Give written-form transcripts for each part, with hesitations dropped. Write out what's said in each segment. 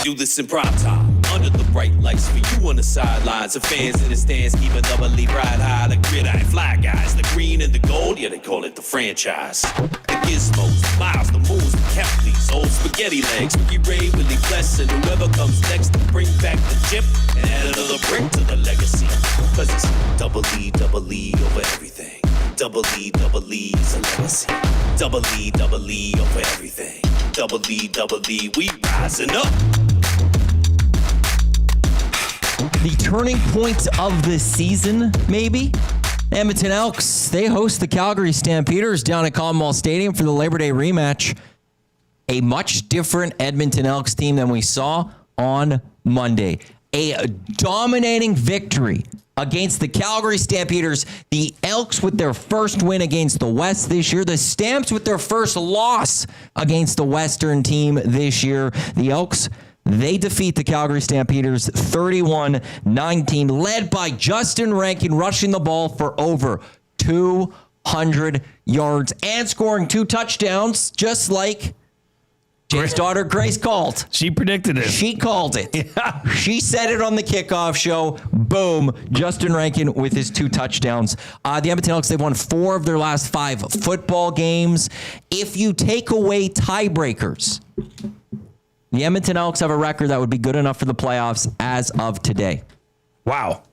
do this in prime time, under the bright lights for you on the sidelines. The fans in the stands keep a doubly ride high. The gridiron fly guys, the green and the gold, yeah, they call it the franchise. The gizmos, miles, the moves, the Kepleys, old spaghetti legs, Ricky Ray, Willie Bless, and whoever comes next to bring back the chip and add another brick to the legacy. Cause it's double E over everything. Double E's a legacy. Double E over everything. Double E, we rising up. The turning point of the season, maybe? Edmonton Elks, they host the Calgary Stampeders down at Commonwealth Stadium for the Labour Day Rematch. A much different Edmonton Elks team than we saw on Monday. A dominating victory against the Calgary Stampeders. The Elks with their first win against the West this year. The Stamps with their first loss against the Western team this year. The Elks, they defeat the Calgary Stampeders 31-19, led by Justin Rankin rushing the ball for over 200 yards and scoring 2 touchdowns, just like Jay's daughter Grace called. She predicted it. She called it. Yeah. She said it on the kickoff show. Boom. Justin Rankin with his 2 touchdowns. The Edmonton Elks, they've won 4 of their last 5 football games. If you take away tiebreakers, the Edmonton Elks have a record that would be good enough for the playoffs as of today. Wow.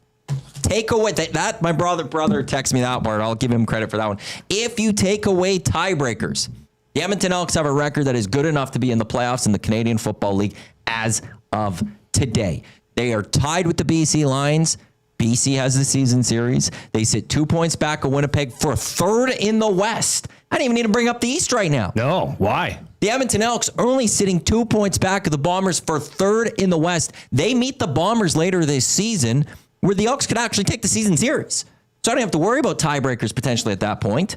Take away that my brother texted me that part. I'll give him credit for that one. If you take away tiebreakers, the Edmonton Elks have a record that is good enough to be in the playoffs in the Canadian Football League as of today. They are tied with the BC Lions. BC has the season series. They sit 2 points back of Winnipeg for 3rd in the West. I don't even need to bring up the East right now. No, why? The Edmonton Elks are only sitting 2 points back of the Bombers for 3rd in the West. They meet the Bombers later this season, where the Elks could actually take the season series. So I don't have to worry about tiebreakers potentially at that point.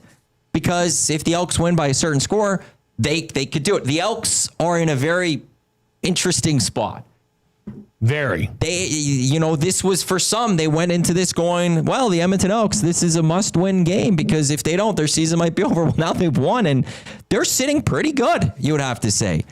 Because if the Elks win by a certain score, they could do it. The Elks are in a very interesting spot. Very. This was for some. They went into this going, well, the Edmonton Elks, this is a must-win game because if they don't, their season might be over. Well, now they've won, and they're sitting pretty good, you would have to say.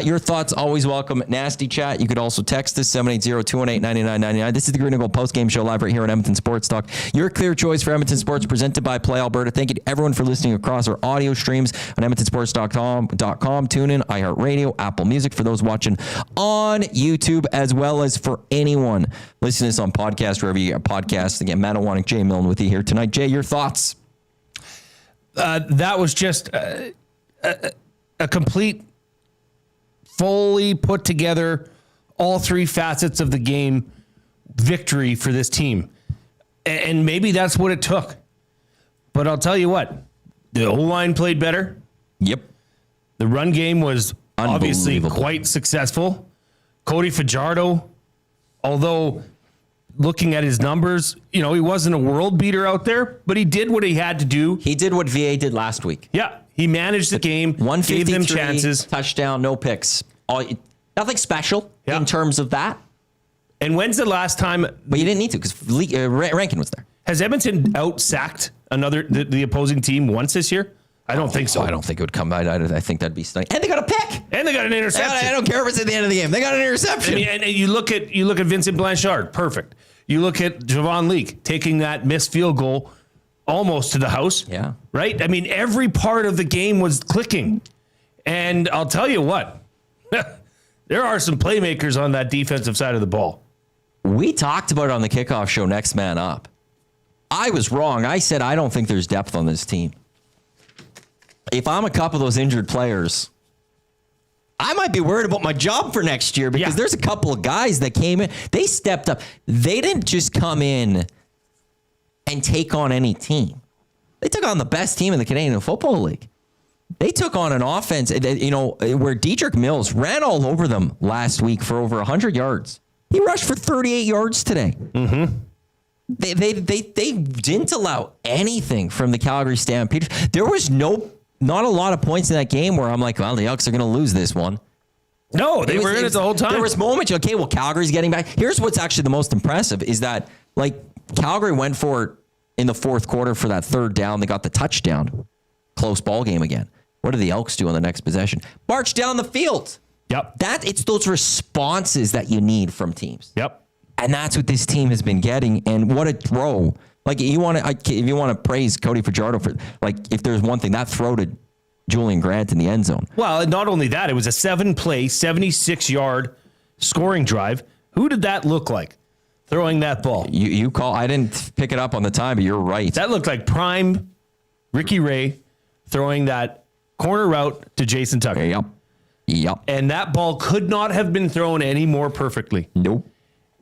Your thoughts always welcome. Nasty chat. You could also text us, 780-218-9999. This is the Green and Gold Postgame Show live right here on Edmonton Sports Talk. Your clear choice for Edmonton Sports, presented by Play Alberta. Thank you to everyone for listening across our audio streams on EdmontonSports.com, TuneIn, iHeartRadio, Apple Music, for those watching on YouTube, as well as for anyone listening to this on podcast, wherever you get podcasts. Again, Iwanyk, Jay Milne with you here tonight. Jay, your thoughts? That was just a complete, fully put together, all 3 facets of the game victory for this team. And maybe that's what it took. But I'll tell you what, the O-line played better. Yep. The run game was obviously quite successful. Cody Fajardo, although looking at his numbers, he wasn't a world beater out there, but he did what he had to do. He did what VA did last week. Yeah, he managed the game, gave them chances. Touchdown, no picks. Nothing special in terms of that. And when's the last time? But you didn't need to because Rankin was there. Has Edmonton out-sacked the opposing team once this year? I don't think so. I don't think it would come out. I think that'd be stunning. And they got a pick. And they got an interception. I don't care if it's at the end of the game. They got an interception. And you look at Vincent Blanchard, perfect. You look at Javon Leake taking that missed field goal almost to the house. Yeah. Right? I mean, every part of the game was clicking. And I'll tell you what, there are some playmakers on that defensive side of the ball. We talked about it on the kickoff show, Next Man Up. I was wrong. I said I don't think there's depth on this team. If I'm a couple of those injured players, I might be worried about my job for next year because there's a couple of guys that came in. They stepped up. They didn't just come in and take on any team. They took on the best team in the Canadian Football League. They took on an offense, where Dedrick Mills ran all over them last week for over 100 yards. He rushed for 38 yards today. Mm-hmm. They didn't allow anything from the Calgary Stampeders. There was not a lot of points in that game where I'm like, well, the Elks are going to lose this one. No, they were in it the whole time. There was moments, okay, well, Calgary's getting back. Here's what's actually the most impressive is that, Calgary went for it in the 4th quarter for that 3rd down. They got the touchdown. Close ball game again. What do the Elks do on the next possession? March down the field. Yep. It's those responses that you need from teams. Yep. And that's what this team has been getting. And what a throw. Like, if you want to praise Cody Fajardo for, like, if there's one thing, that throw to Julian Grant in the end zone. Well, not only that, it was a 7-play, 76-yard scoring drive. Who did that look like throwing that ball? You call. I didn't pick it up on the time, but you're right. That looked like prime Ricky Ray throwing that corner route to Jason Tucker. Yep. And that ball could not have been thrown any more perfectly. Nope.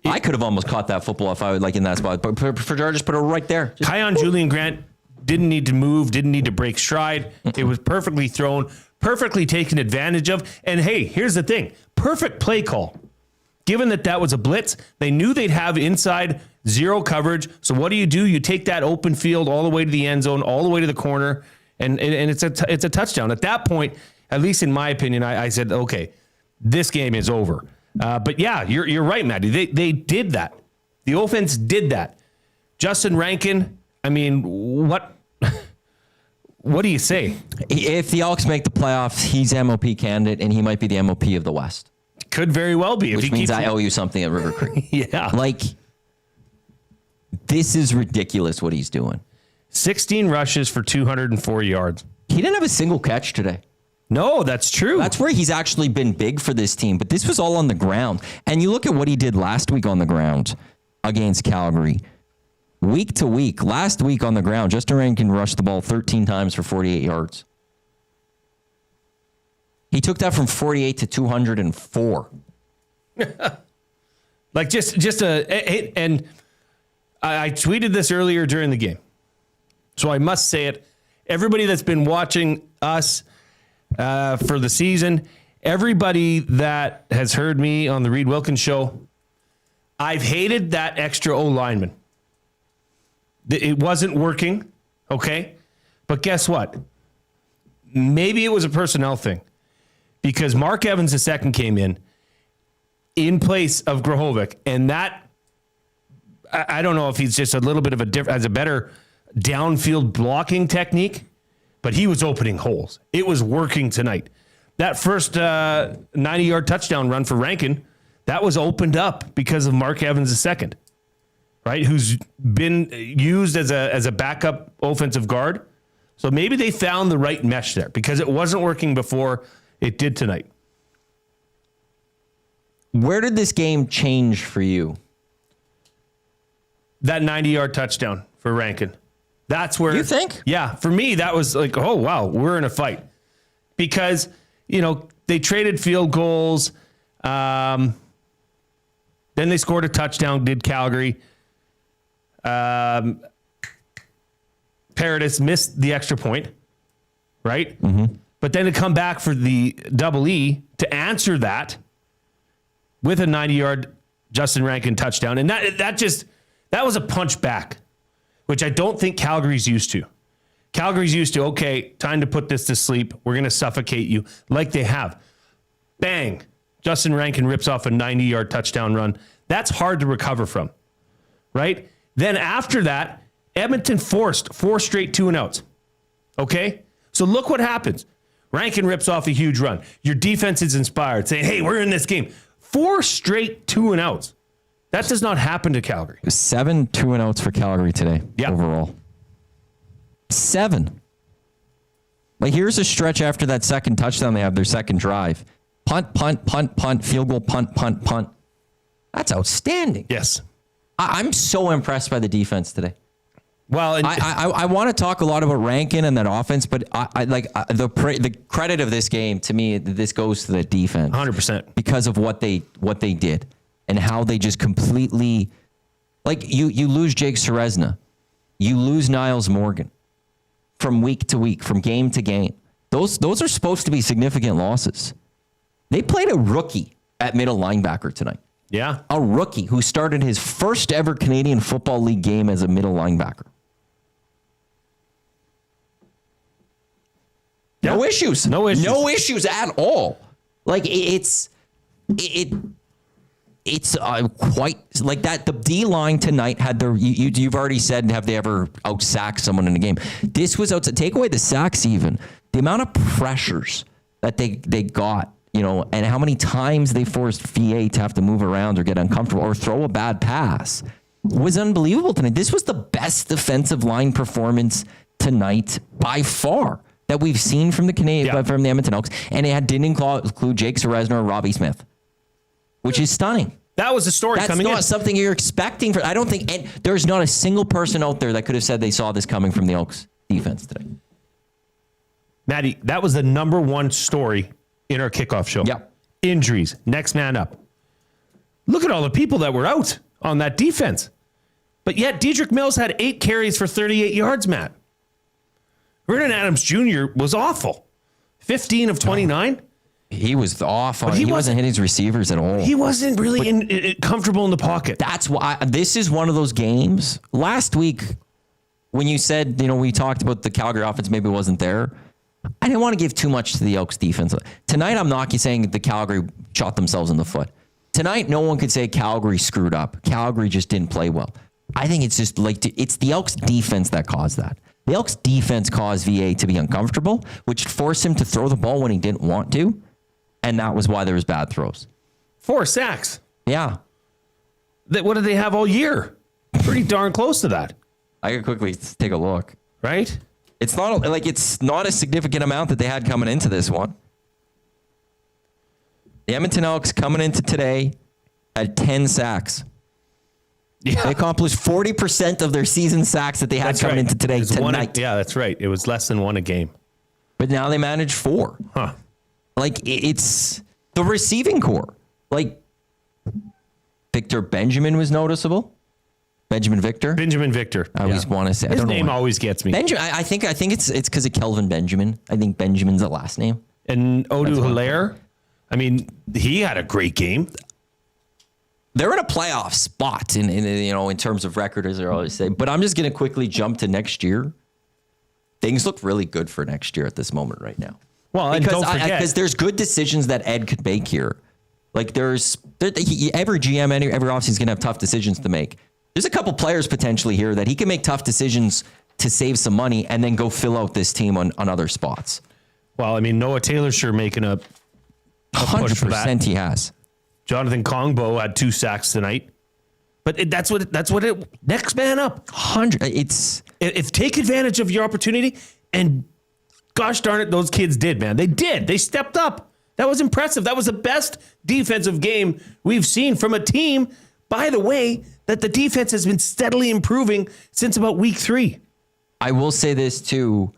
I could have almost caught that football if I would, like, in that spot. But Fajardo just put it right there. Julian Grant didn't need to move, didn't need to break stride. It was perfectly thrown, perfectly taken advantage of. And hey, here's the thing. Perfect play call. Given that was a blitz, they knew they'd have inside zero coverage. So what do? You take that open field all the way to the end zone, all the way to the corner, and it's a touchdown. At that point, at least in my opinion, I said, okay, this game is over. But yeah, you're right, Matty. They did that. The offense did that. Justin Rankin, I mean, what do you say? If the Elks make the playoffs, he's MOP candidate, and he might be the MOP of the West. Could very well be. Which means I owe you something at River Creek. Yeah. Like, this is ridiculous what he's doing. 16 rushes for 204 yards. He didn't have a single catch today. No, that's true. That's where he's actually been big for this team. But this was all on the ground. And you look at what he did last week on the ground against Calgary. Week to week, last week on the ground, Justin Rankin rushed the ball 13 times for 48 yards. He took that from 48 to 204. Like and I tweeted this earlier during the game. So I must say it. Everybody that's been watching us for the season, everybody that has heard me on the Reed Wilkins show, I've hated that extra O lineman. It wasn't working, okay? But guess what? Maybe it was a personnel thing because Mark Evans II came in place of Grahovic, and that, I don't know if he's just a little bit of has a better downfield blocking technique, but he was opening holes. It was working tonight. That first 90-yard touchdown run for Rankin, that was opened up because of Mark Evans II, right? Who's been used as a backup offensive guard. So maybe they found the right mesh there because it wasn't working before. It did tonight. Where did this game change for you? That 90-yard touchdown for Rankin. That's where... You think? Yeah. For me, that was like, oh, wow, we're in a fight. Because, they traded field goals. Then they scored a touchdown, did Calgary. Paradis missed the extra point, right? Mm-hmm. But then to come back for the double E to answer that with a 90-yard Justin Rankin touchdown. And that was a punch back, which I don't think Calgary's used to. Calgary's used to, okay, time to put this to sleep. We're going to suffocate you like they have. Bang. Justin Rankin rips off a 90-yard touchdown run. That's hard to recover from, right? Then after that, Edmonton forced 4 straight 2-and-outs. Okay? So look what happens. Rankin rips off a huge run. Your defense is inspired, saying, hey, we're in this game. 4 straight 2-and-outs. That does not happen to Calgary. 7 2-and-outs for Calgary today, yeah. Overall. 7. Like, here's a stretch after that second touchdown they have, their second drive. Punt, punt, punt, punt, field goal, punt, punt, punt. That's outstanding. Yes. I'm so impressed by the defense today. Well, I want to talk a lot about Rankin and that offense, but the credit of this game, to me, this goes to the defense. 100%. Because of what they did and how they just completely, like, you lose Jake Serezna. You lose Niles Morgan from week to week, from game to game. Those are supposed to be significant losses. They played a rookie at middle linebacker tonight. Yeah. A rookie who started his first ever Canadian Football League game as a middle linebacker. Yeah. No issues. No issues. No issues at all. Like, it's quite like that. The D line tonight had their. You've already said, have they ever outsacked someone in a game? This was out to take away the sacks. Even the amount of pressures that they got and how many times they forced VA to have to move around or get uncomfortable or throw a bad pass was unbelievable tonight. This was the best defensive line performance tonight by far that we've seen from the from the Edmonton Elks, and it didn't include Jake Ceresna or Robbie Smith, which is stunning. That was the story coming in. That's not something you're expecting. I don't think there's not a single person out there that could have said they saw this coming from the Elks defense today. Maddie, that was the number one story in our kickoff show. Yeah. Injuries, next man up. Look at all the people that were out on that defense. But yet, Dedrick Mills had 8 carries for 38 yards, Matt. Vernan Adams Jr. was awful. 15 of 29. He was off. But he wasn't hitting his receivers at all. He wasn't really comfortable in the pocket. That's why this is one of those games. Last week, when you said, we talked about the Calgary offense, maybe it wasn't there. I didn't want to give too much to the Elks defense. Tonight, I'm not saying the Calgary shot themselves in the foot. Tonight, no one could say Calgary screwed up. Calgary just didn't play well. I think it's just it's the Elks defense that caused that. The Elks defense caused VA to be uncomfortable, which forced him to throw the ball when he didn't want to. And that was why there was bad throws. 4 sacks. Yeah. What did they have all year? Pretty darn close to that. I could quickly take a look. Right? It's not a significant amount that they had coming into this one. The Edmonton Elks coming into today had 10 sacks. Yeah. They accomplished 40% of their season sacks that they had coming into today tonight. Yeah, that's right. It was less than 1 a game. But now they manage 4. Huh. It's the receiving core. Victor Benjamin was noticeable. Benjamin Victor. I always want to say his name always gets me. Benjamin. I think it's because of Kelvin Benjamin. I think Benjamin's the last name. And Odu Hilaire. I mean, he had a great game. They're in a playoff spot in terms of record, as they always say. But I'm just going to quickly jump to next year. Things look really good for next year at this moment right now. Well, and don't forget, because there's good decisions that Ed could make here. Every GM, every offseason is going to have tough decisions to make. There's a couple players potentially here that he can make tough decisions to save some money and then go fill out this team on other spots. Well, I mean, Noah Taylor's sure making a push for that. 100% he has. Jonathan Kongbo had 2 sacks tonight. But that's what next man up. 100. If take advantage of your opportunity, and gosh darn it, those kids did, man. They did. They stepped up. That was impressive. That was the best defensive game we've seen from a team, by the way, that the defense has been steadily improving since about week 3. I will say this too,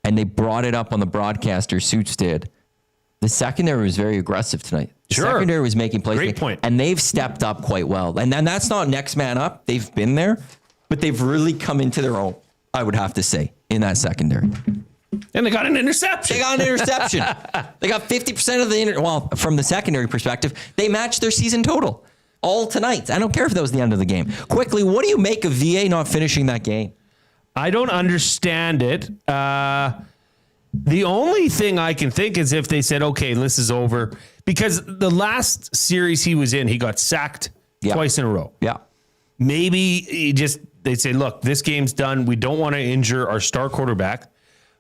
and they brought it up on the broadcaster, Suits did. The secondary was very aggressive tonight. The secondary was making plays. Great point. And they've stepped up quite well. And then that's not next man up. They've been there, but they've really come into their own, I would have to say, in that secondary. And they got an interception. They got 50% of the from the secondary perspective, they matched their season total all tonight. I don't care if that was the end of the game. Quickly, what do you make of VA not finishing that game? I don't understand it. The only thing I can think is if they said, okay, this is over. Because the last series he was in, he got sacked twice in a row. Yeah. Maybe they say, look, this game's done. We don't want to injure our star quarterback.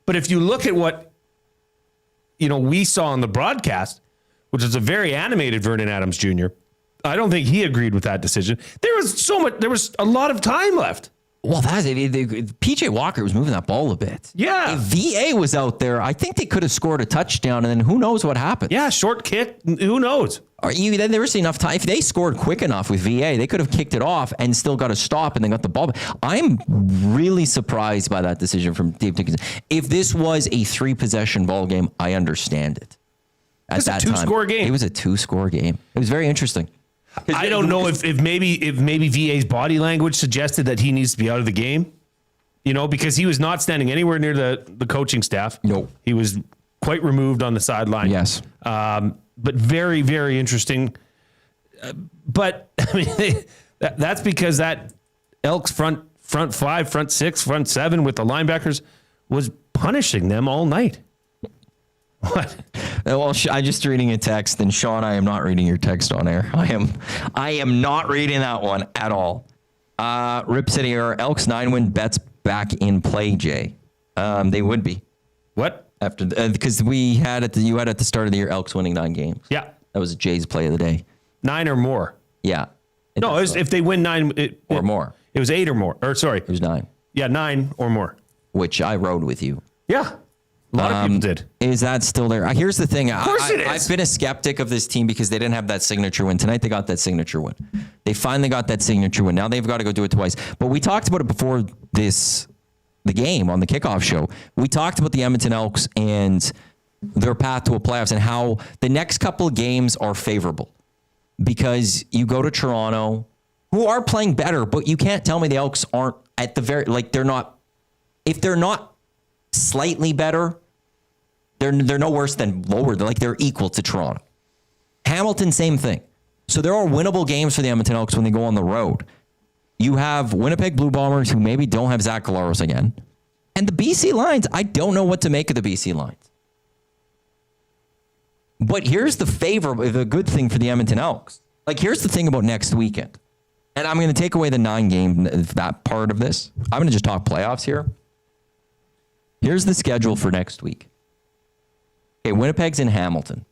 But if you look at what we saw on the broadcast, which is a very animated Vernan Adams Jr., I don't think he agreed with that decision. There was a lot of time left. Well, PJ Walker was moving that ball a bit. Yeah. If VA was out there, I think they could have scored a touchdown, and then who knows what happened. Yeah, short kick. Who knows? Then there was enough time. If they scored quick enough with VA, they could have kicked it off and still got a stop and then got the ball. I'm really surprised by that decision from Dave Dickinson. If this was a 3-possession ball game, I understand it. At that time, 2-score game. It was a 2-score game. It was very interesting. I don't know if maybe VA's body language suggested that he needs to be out of the game, because he was not standing anywhere near the coaching staff. No. He was quite removed on the sideline. Yes. But very, very interesting. But I mean, that's because that Elks front 5, front 6, front 7 with the linebackers was punishing them all night. What? Well, I'm just reading a text, and Sean, I am not reading your text on air. I am not reading that one at all. Rip City, are Elks 9-win bets back in play, Jay? They would be. What? After because you had at the start of the year Elks winning 9 games. Yeah. That was Jay's play of the day. 9 or more. Yeah. No, if they win 9 or more. It was 8 or more. Or sorry. It was 9. Yeah, 9 or more. Which I rode with you. Yeah. A lot of people did. Is that still there? Here's the thing. Of course it is. I've been a skeptic of this team because they didn't have that signature win. Tonight they got that signature win. They finally got that signature win. Now they've got to go do it twice. But we talked about it before the game on the kickoff show. We talked about the Edmonton Elks and their path to a playoffs and how the next couple of games are favorable because you go to Toronto, who are playing better, but you can't tell me the Elks aren't at the very, like they're not, if they're not slightly better, they're no worse than lower. They're equal to Toronto. Hamilton, same thing. So there are winnable games for the Edmonton Elks when they go on the road. You have Winnipeg Blue Bombers who maybe don't have Zach Collaros again. And the BC Lions, I don't know what to make of the BC Lions. But here's the good thing for the Edmonton Elks. Like, here's the thing about next weekend. And I'm going to take away the 9 game, that part of this. I'm going to just talk playoffs here. Here's the schedule for next week. Okay, Winnipeg's in Hamilton.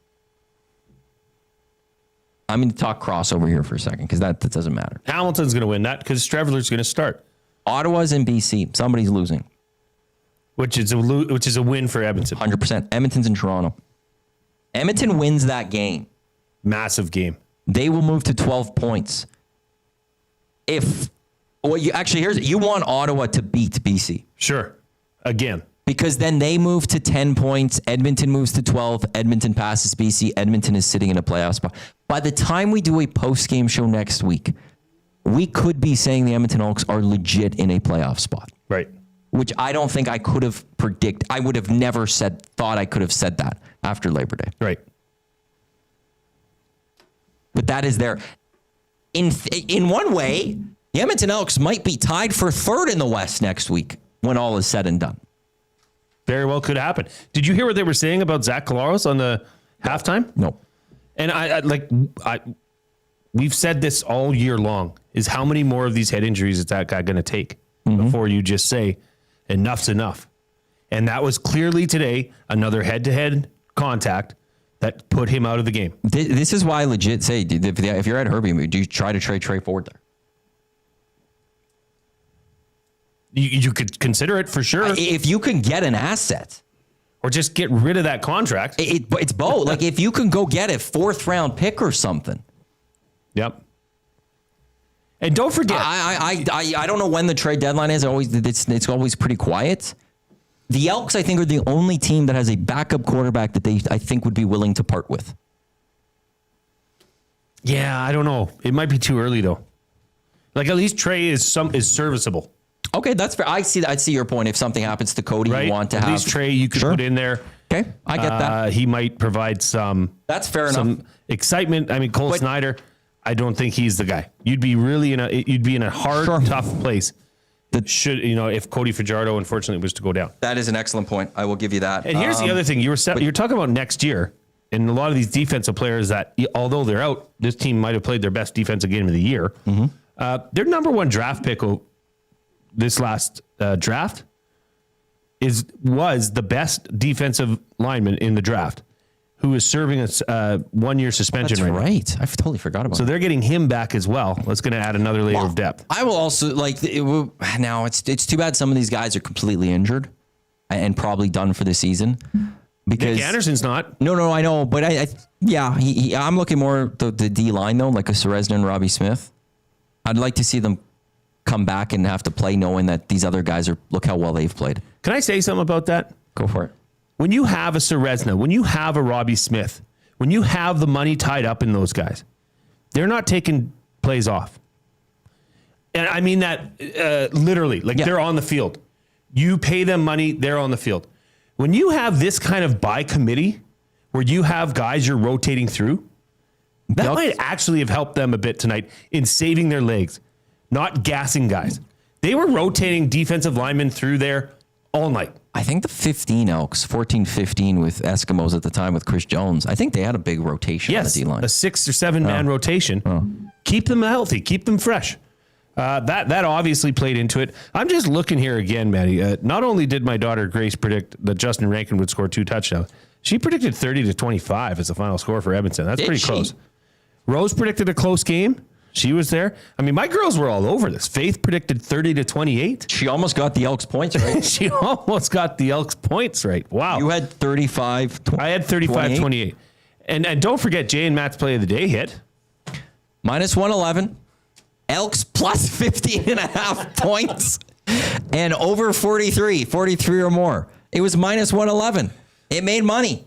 I'm going to talk crossover here for a second because that doesn't matter. Hamilton's going to win that because Streveler's going to start. Ottawa's in BC. Somebody's losing. Which is a win for Edmonton. 100%. Edmonton's in Toronto. Edmonton wins that game. Massive game. They will move to 12 points. You want Ottawa to beat BC. Sure. Again. Because then they move to 10 points. Edmonton moves to 12. Edmonton passes BC. Edmonton is sitting in a playoff spot. By the time we do a post-game show next week, we could be saying the Edmonton Elks are legit in a playoff spot. Right. Which I don't think I could have predicted. I would have never thought I could have said that after Labor Day. Right. But that is there. In one way, the Edmonton Elks might be tied for 3rd in the West next week when all is said and done. Very well could happen. Did you hear what they were saying about Zach Collaros on the halftime? No. And we've said this all year long, is how many more of these head injuries is that guy going to take before you just say enough's enough? And that was clearly today another head-to-head contact that put him out of the game. This is why I legit say, if you're at Herbie, do you try to trade Trey Ford there? You could consider it for sure. If you can get an asset. Or just get rid of that contract. It's both. Like if you can go get a 4th round pick or something. Yep. And don't forget. I don't know when the trade deadline is. It's always pretty quiet. The Elks, I think, are the only team that has a backup quarterback that I think would be willing to part with. Yeah, I don't know. It might be too early though. Like at least Trey is serviceable. Okay, that's fair. I see your point. If something happens to Cody, right? You want to at have least Trey you could put in there. Okay, I get that. He might provide some. That's fair enough. Some excitement. I mean, Cole Snyder. I don't think he's the guy. You'd be in a hard, tough place. That should, if Cody Fajardo unfortunately was to go down. That is an excellent point. I will give you that. And here's the other thing: you're talking about next year, and a lot of these defensive players that, although they're out, this team might have played their best defensive game of the year. Their number 1 draft pick this last draft was the best defensive lineman in the draft, who is serving a 1-year suspension. That's right. Now. I totally forgot about. So they're getting him back as well. That's going to add another layer of depth. I will also now it's too bad some of these guys are completely injured and probably done for the season. Because Nick Anderson's not. No, I know, but I'm looking more the D line though, like a Serezna and Robbie Smith. I'd like to see them come back and have to play knowing that these other guys look how well they've played. Can I say something about that? Go for it. When you have a Serezna, when you have a Robbie Smith, when you have the money tied up in those guys, they're not taking plays off. And I mean that literally, they're on the field. You pay them money, they're on the field. When you have this kind of by committee where you have guys you're rotating through, that might actually have helped them a bit tonight in saving their legs, not gassing guys. They were rotating defensive linemen through there all night. I think the 15 Elks, 14-15 with Eskimos at the time with Chris Jones, I think they had a big rotation on the D-line. A 6 or 7 man rotation. Keep them healthy. Keep them fresh. That obviously played into it. I'm just looking here again, Maddie. Not only did my daughter Grace predict that Justin Rankin would score 2 touchdowns, she predicted 30-25 as the final score for Edmonton. That's pretty close. Rose predicted a close game. She was there. I mean, my girls were all over this. Faith predicted 30-28. She almost got the Elks points right. She almost got the Elks points right. Wow. You had 35. I had 35-28. And don't forget, Jay and Matt's play of the day hit. Minus 111. Elks plus 50.5 points. And over 43 or more. It was minus 111. It made money.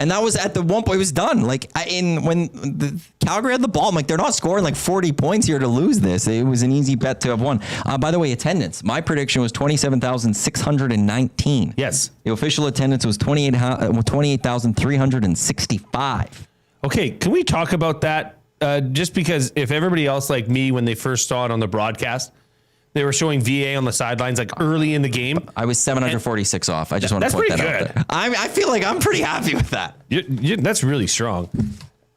And that was at the one point, it was done. Like when the Calgary had the ball, I'm like, they're not scoring like 40 points here to lose this. It was an easy bet to have won. By the way, attendance. My prediction was 27,619. Yes. The official attendance was 28,365. Okay, can we talk about that? Just because if everybody else like me, when they first saw it on the broadcast, they were showing VA on the sidelines like early in the game. I was 746 off. I just want to point that out there. I feel like I'm pretty happy with that. That's really strong.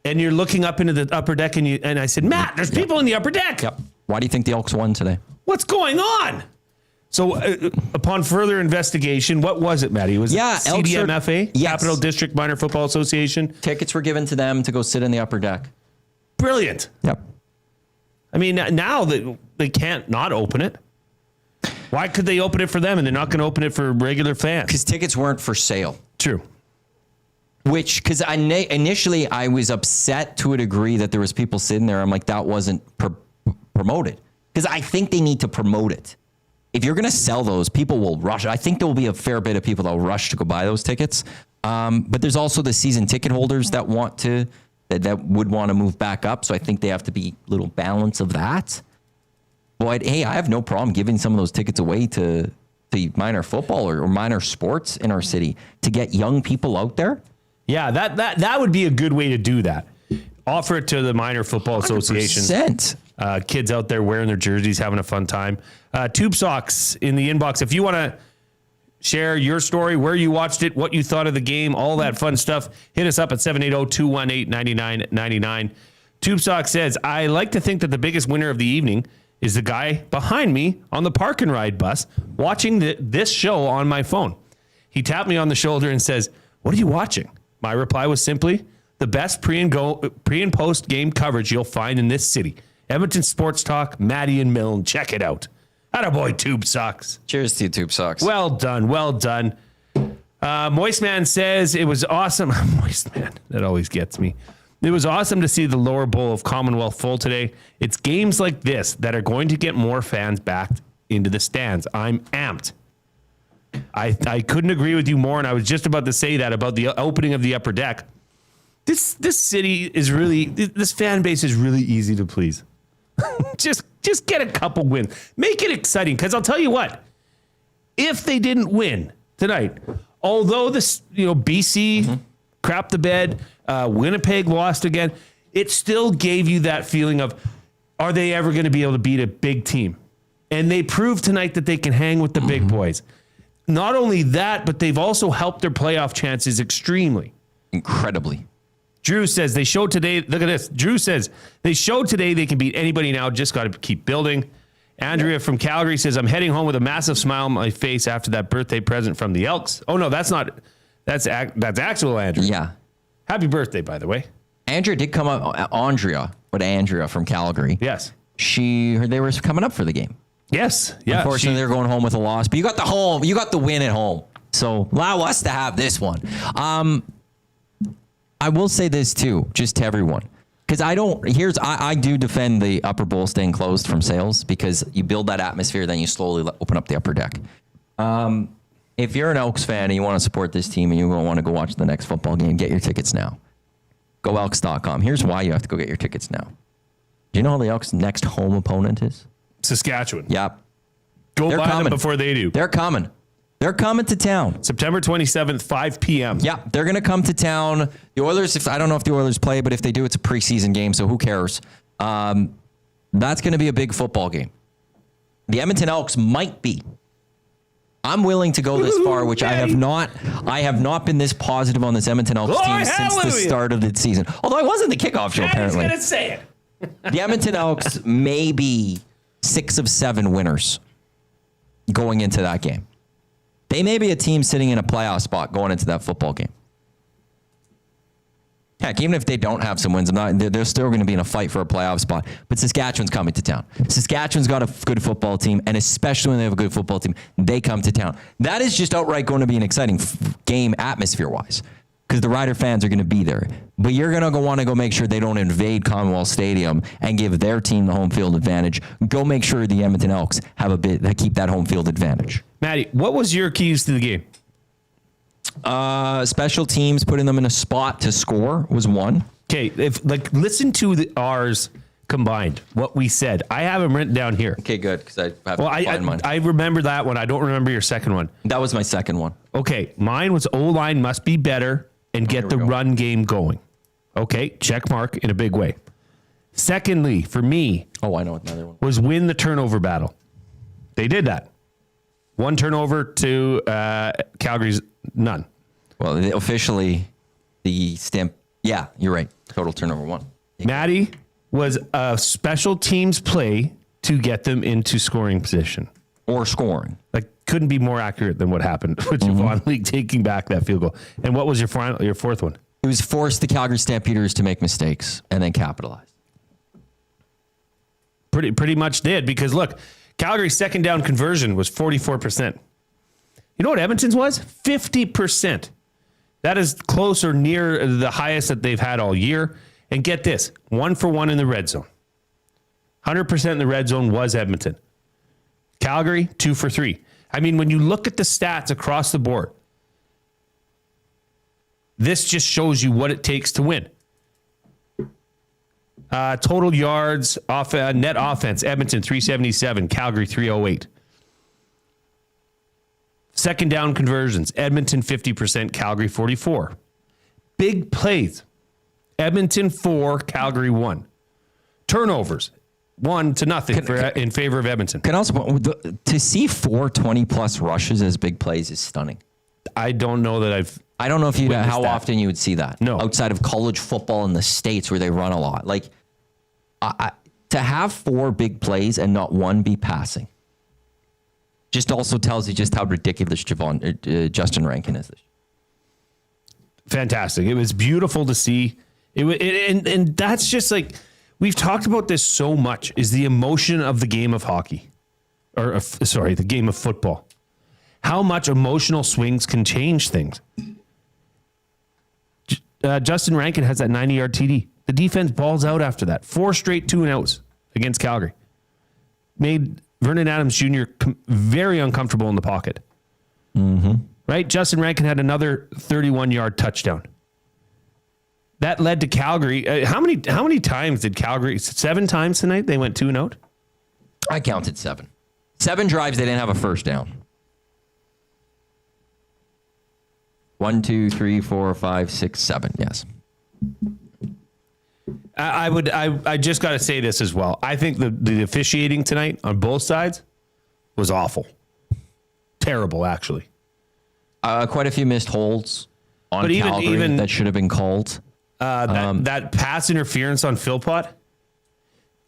And you're looking up into the upper deck, and I said, Matt, there's people in the upper deck. Yep. Why do you think the Elks won today? What's going on? So upon further investigation, what was it, Matty? Was it CDMFA? Yes. Capital District Minor Football Association? Tickets were given to them to go sit in the upper deck. Brilliant. Yep. I mean, now that they can't not open it. Why could they open it for them and they're not going to open it for regular fans? Because tickets weren't for sale. True. Because initially I was upset to a degree that there was people sitting there. I'm like, that wasn't promoted. Because I think they need to promote it. If you're going to sell those, people will rush. I think there will be a fair bit of people that will rush to go buy those tickets. But there's also the season ticket holders that want to. That would want to move back up. So I think they have to be a little balance of that. But hey, I have no problem giving some of those tickets away to minor football or minor sports in our city to get young people out there. Yeah, that would be a good way to do that. Offer it to the minor football association. 100%. Kids out there wearing their jerseys, having a fun time. Tube Socks in the inbox. If you want to share your story, where you watched it, what you thought of the game, all that fun stuff, hit us up at 780-218-9999. Tube Sock says, I like to think that the biggest winner of the evening is the guy behind me on the park and ride bus watching this show on my phone. He tapped me on the shoulder and says, what are you watching? My reply was simply, the best pre and post game coverage you'll find in this city. Edmonton Sports Talk, Maddie and Milne. Check it out. Attaboy, Tube Socks. Cheers to you, Tube Socks. Well done. Well done. Moist Man says it was awesome. Moist Man, that always gets me. It was awesome to see the lower bowl of Commonwealth full today. It's games like this that are going to get more fans back into the stands. I'm amped. I couldn't agree with you more, and I was just about to say that about the opening of the upper deck. This city is really, this fan base is really easy to please. Just get a couple wins. Make it exciting, because I'll tell you what, if they didn't win tonight, although this, BC crapped the bed, Winnipeg lost again, it still gave you that feeling of, are they ever going to be able to beat a big team? And they proved tonight that they can hang with the big boys. Not only that, but they've also helped their playoff chances extremely. Incredibly. Drew says they showed today. Look at this. Drew says they showed today they can beat anybody now. Just got to keep building. Andrea from Calgary says, I'm heading home with a massive smile on my face after that birthday present from the Elks. Oh, no, that's not. That's actual Andrea. Yeah. Happy birthday, by the way. Andrea did come up. Andrea from Calgary. Yes. They were coming up for the game. Yes. Yeah. Unfortunately, they're going home with a loss. But you got the win at home. So allow us to have this one. I will say this too, just to everyone, because I do defend the upper bowl staying closed from sales because you build that atmosphere, then you slowly open up the upper deck. If you're an Elks fan and you want to support this team and you want to go watch the next football game, get your tickets now. Go Elks.com. Here's why you have to go get your tickets now. Do you know who the Elks' next home opponent is? Saskatchewan. Yep. Go buy them before they do. They're coming. They're coming to town. September 27th, 5 p.m. Yeah, they're going to come to town. The Oilers, I don't know if the Oilers play, but if they do, it's a preseason game, so who cares? That's going to be a big football game. The Edmonton Elks might be. I'm willing to go this far, which I have not been this positive on this Edmonton Elks team since the start of the season. Although I was in the kickoff show, apparently. He's going to say it. The Edmonton Elks may be 6 of 7 winners going into that game. They may be a team sitting in a playoff spot going into that football game. Heck, even if they don't have some wins, they're still going to be in a fight for a playoff spot. But Saskatchewan's coming to town. Saskatchewan's got a good football team, and especially when they have a good football team, they come to town. That is just outright going to be an exciting game atmosphere-wise, because the Rider fans are going to be there. But you're going to want to go make sure they don't invade Commonwealth Stadium and give their team the home field advantage. Go make sure the Edmonton Elks keep that home field advantage. Maddie, what was your keys to the game? Special teams, putting them in a spot to score was one. Okay, listen to ours combined. What we said, I have them written down here. Okay, good, because I have to find mine. I remember that one. I don't remember your second one. That was my second one. Okay, mine was O-line must be better and get the run game going. Okay, check mark in a big way. Secondly, for me, I know another one was win the turnover battle. They did that. 1 turnover to Calgary's none. Well, officially, the stamp. Yeah, you're right. Total turnover 1. Maddie was a special teams play to get them into scoring position. Or scoring. Couldn't be more accurate than what happened with Javon League taking back that field goal. And what was your fourth one? It was force the Calgary Stampeders to make mistakes and then capitalize. Pretty much did, because look, Calgary's second down conversion was 44%. You know what Edmonton's was? 50%. That is close or near the highest that they've had all year. And get this, 1 for 1 in the red zone. 100% in the red zone was Edmonton. Calgary, 2 for 3. I mean, when you look at the stats across the board, this just shows you what it takes to win. Total yards, net offense, Edmonton 377, Calgary 308. Second down conversions, Edmonton 50%, Calgary 44. Big plays, Edmonton 4, Calgary 1. Turnovers, 1-0 in favor of Edmonton. Can also to see 4 20-plus rushes as big plays is stunning. I don't know that I don't know if how often you would see that. No. Outside of college football in the States where they run a lot. To have 4 big plays and not one be passing just also tells you just how ridiculous Justin Rankin is. Fantastic. It was beautiful to see. And that's just we've talked about this so much, is the emotion of the game of hockey. The game of football. How much emotional swings can change things. Justin Rankin has that 90-yard TD. The defense balls out after that. 4 straight 2-and-outs against Calgary. Made Vernan Adams Jr. Very uncomfortable in the pocket. Mm-hmm. Right? Justin Rankin had another 31-yard touchdown. That led to Calgary. How many times did Calgary? 7 times tonight they went 2-and-out? I counted 7. 7 drives they didn't have a first down. 1, 2, 3, 4, 5, 6, 7. Yes. I just got to say this as well. I think the officiating tonight on both sides was awful. Terrible, actually. Quite a few missed holds on Calgary that should have been called. That pass interference on Philpott,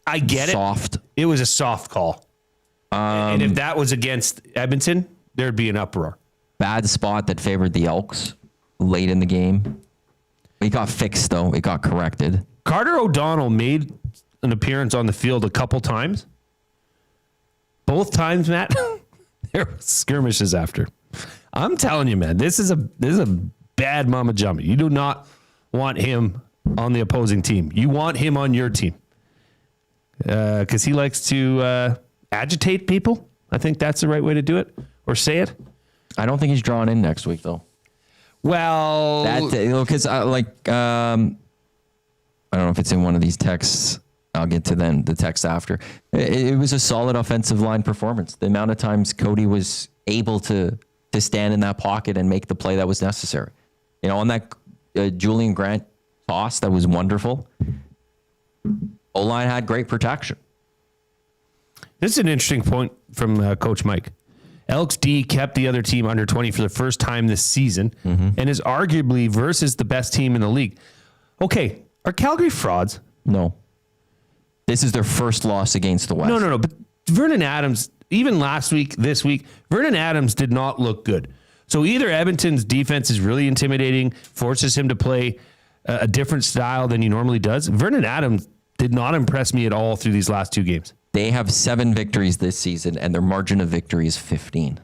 I get soft. It was a soft call. And if that was against Edmonton, there'd be an uproar. Bad spot that favored the Elks late in the game. It got fixed, though. It got corrected. Carter O'Donnell made an appearance on the field a couple times. Both times, Matt, there were skirmishes after. I'm telling you, man, this is a bad mama jummy. You do not want him on the opposing team. You want him on your team. Because he likes to agitate people. I think that's the right way to do it. Or say it. I don't think he's drawn in next week, though. Well, because I don't know if it's in one of these texts. I'll get to the text after. It was a solid offensive line performance. The amount of times Cody was able to stand in that pocket and make the play that was necessary. On that Julian Grant toss, that was wonderful. O-line had great protection. This is an interesting point from Coach Mike. Elks D kept the other team under 20 for the first time this season and is arguably versus the best team in the league. Okay, are Calgary frauds? No. This is their first loss against the West. No. But Vernan Adams, even last week, this week, Vernan Adams did not look good. So either Edmonton's defense is really intimidating, forces him to play a different style than he normally does. Vernan Adams did not impress me at all through these last 2 games. They have 7 victories this season, and their margin of victory is 15.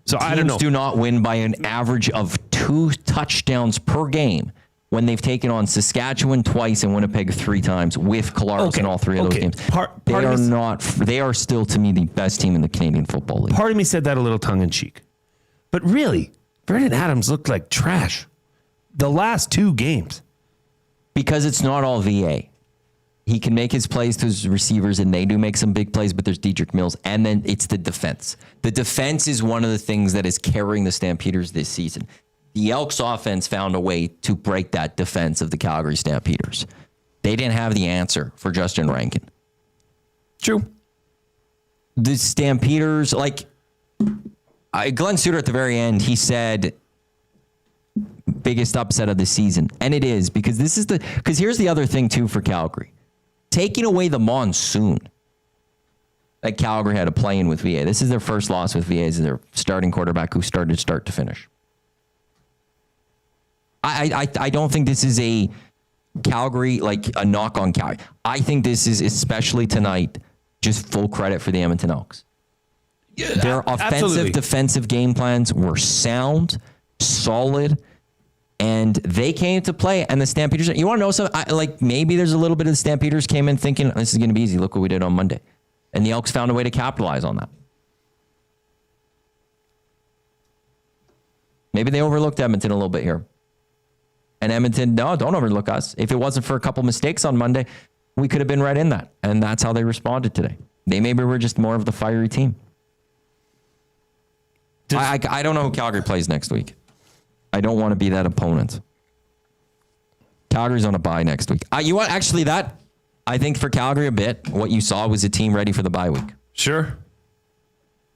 So I don't know. Teams do not win by an average of 2 touchdowns per game when they've taken on Saskatchewan twice and Winnipeg 3 times with Collaros in all 3 of those games. They are still, to me, the best team in the Canadian Football League. Part of me said that a little tongue-in-cheek. But really, Vernan Adams looked like trash the last 2 games. Because it's not all VA. He can make his plays to his receivers, and they do make some big plays, but there's Dedrick Mills, and then it's the defense. The defense is one of the things that is carrying the Stampeders this season. The Elks offense found a way to break that defense of the Calgary Stampeders. They didn't have the answer for Justin Rankin. True. The Stampeders, Glenn Suter at the very end, he said, biggest upset of the season. And it is, because here's the other thing too for Calgary. Taking away the monsoon that Calgary had to play in with VA. This is their first loss with VA as their starting quarterback who started start to finish. I don't think this is a Calgary, a knock on Calgary. I think this is, especially tonight, just full credit for the Edmonton Elks. Yeah, their offensive, defensive game plans were sound, solid, and they came to play. And the Stampeders, you want to know something? Maybe there's a little bit of the Stampeders came in thinking, this is going to be easy. Look what we did on Monday. And the Elks found a way to capitalize on that. Maybe they overlooked Edmonton a little bit here. And Edmonton, no, don't overlook us. If it wasn't for a couple mistakes on Monday, we could have been right in that. And that's how they responded today. They maybe were just more of the fiery team. I don't know who Calgary plays next week. I don't want to be that opponent. Calgary's on a bye next week. I think for Calgary a bit, what you saw was a team ready for the bye week. Sure.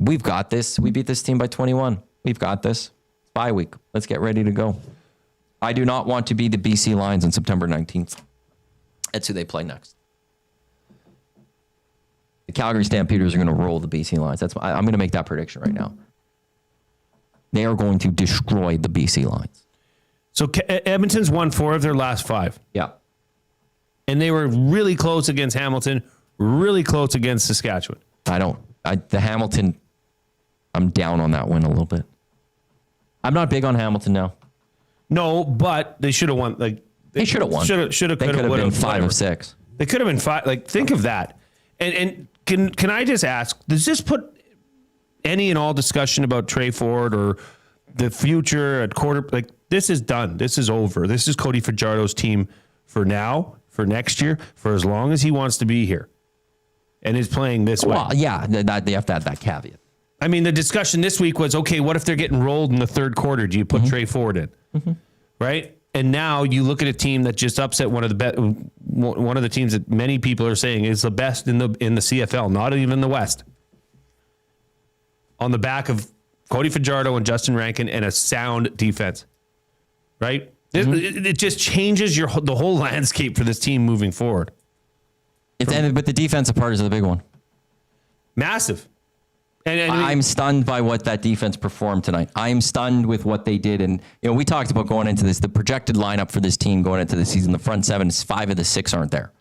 We've got this. We beat this team by 21. We've got this. Bye week. Let's get ready to go. I do not want to be the BC Lions on September 19th. That's who they play next. The Calgary Stampeders are going to roll the BC Lions. I'm going to make that prediction right now. They are going to destroy the BC Lions. So Edmonton's won 4 of their last 5. Yeah. And they were really close against Hamilton, really close against Saskatchewan. The Hamilton, I'm down on that win a little bit. I'm not big on Hamilton now. No, but they should have won. They should have won. Should have been 5 of 6. They could have been 5. Think of that. And can I just ask, does this put any and all discussion about Trey Ford or the future at quarter? This is done. This is over. This is Cody Fajardo's team for now, for next year, for as long as he wants to be here and is playing this way. Well, yeah, they have to add that caveat. I mean, the discussion this week was, okay, what if they're getting rolled in the third quarter? Do you put Trey Ford in? Mm-hmm. Right? And now you look at a team that just upset one of the teams that many people are saying is the best in the CFL, not even the West. On the back of Cody Fajardo and Justin Rankin and a sound defense. Right? Mm-hmm. It just changes the whole landscape for this team moving forward. But the defensive part is the big one. Massive. And I'm stunned by what that defense performed tonight. I'm stunned with what they did. And, we talked about going into this, the projected lineup for this team going into the season, the front 7, 5 of the 6 aren't there.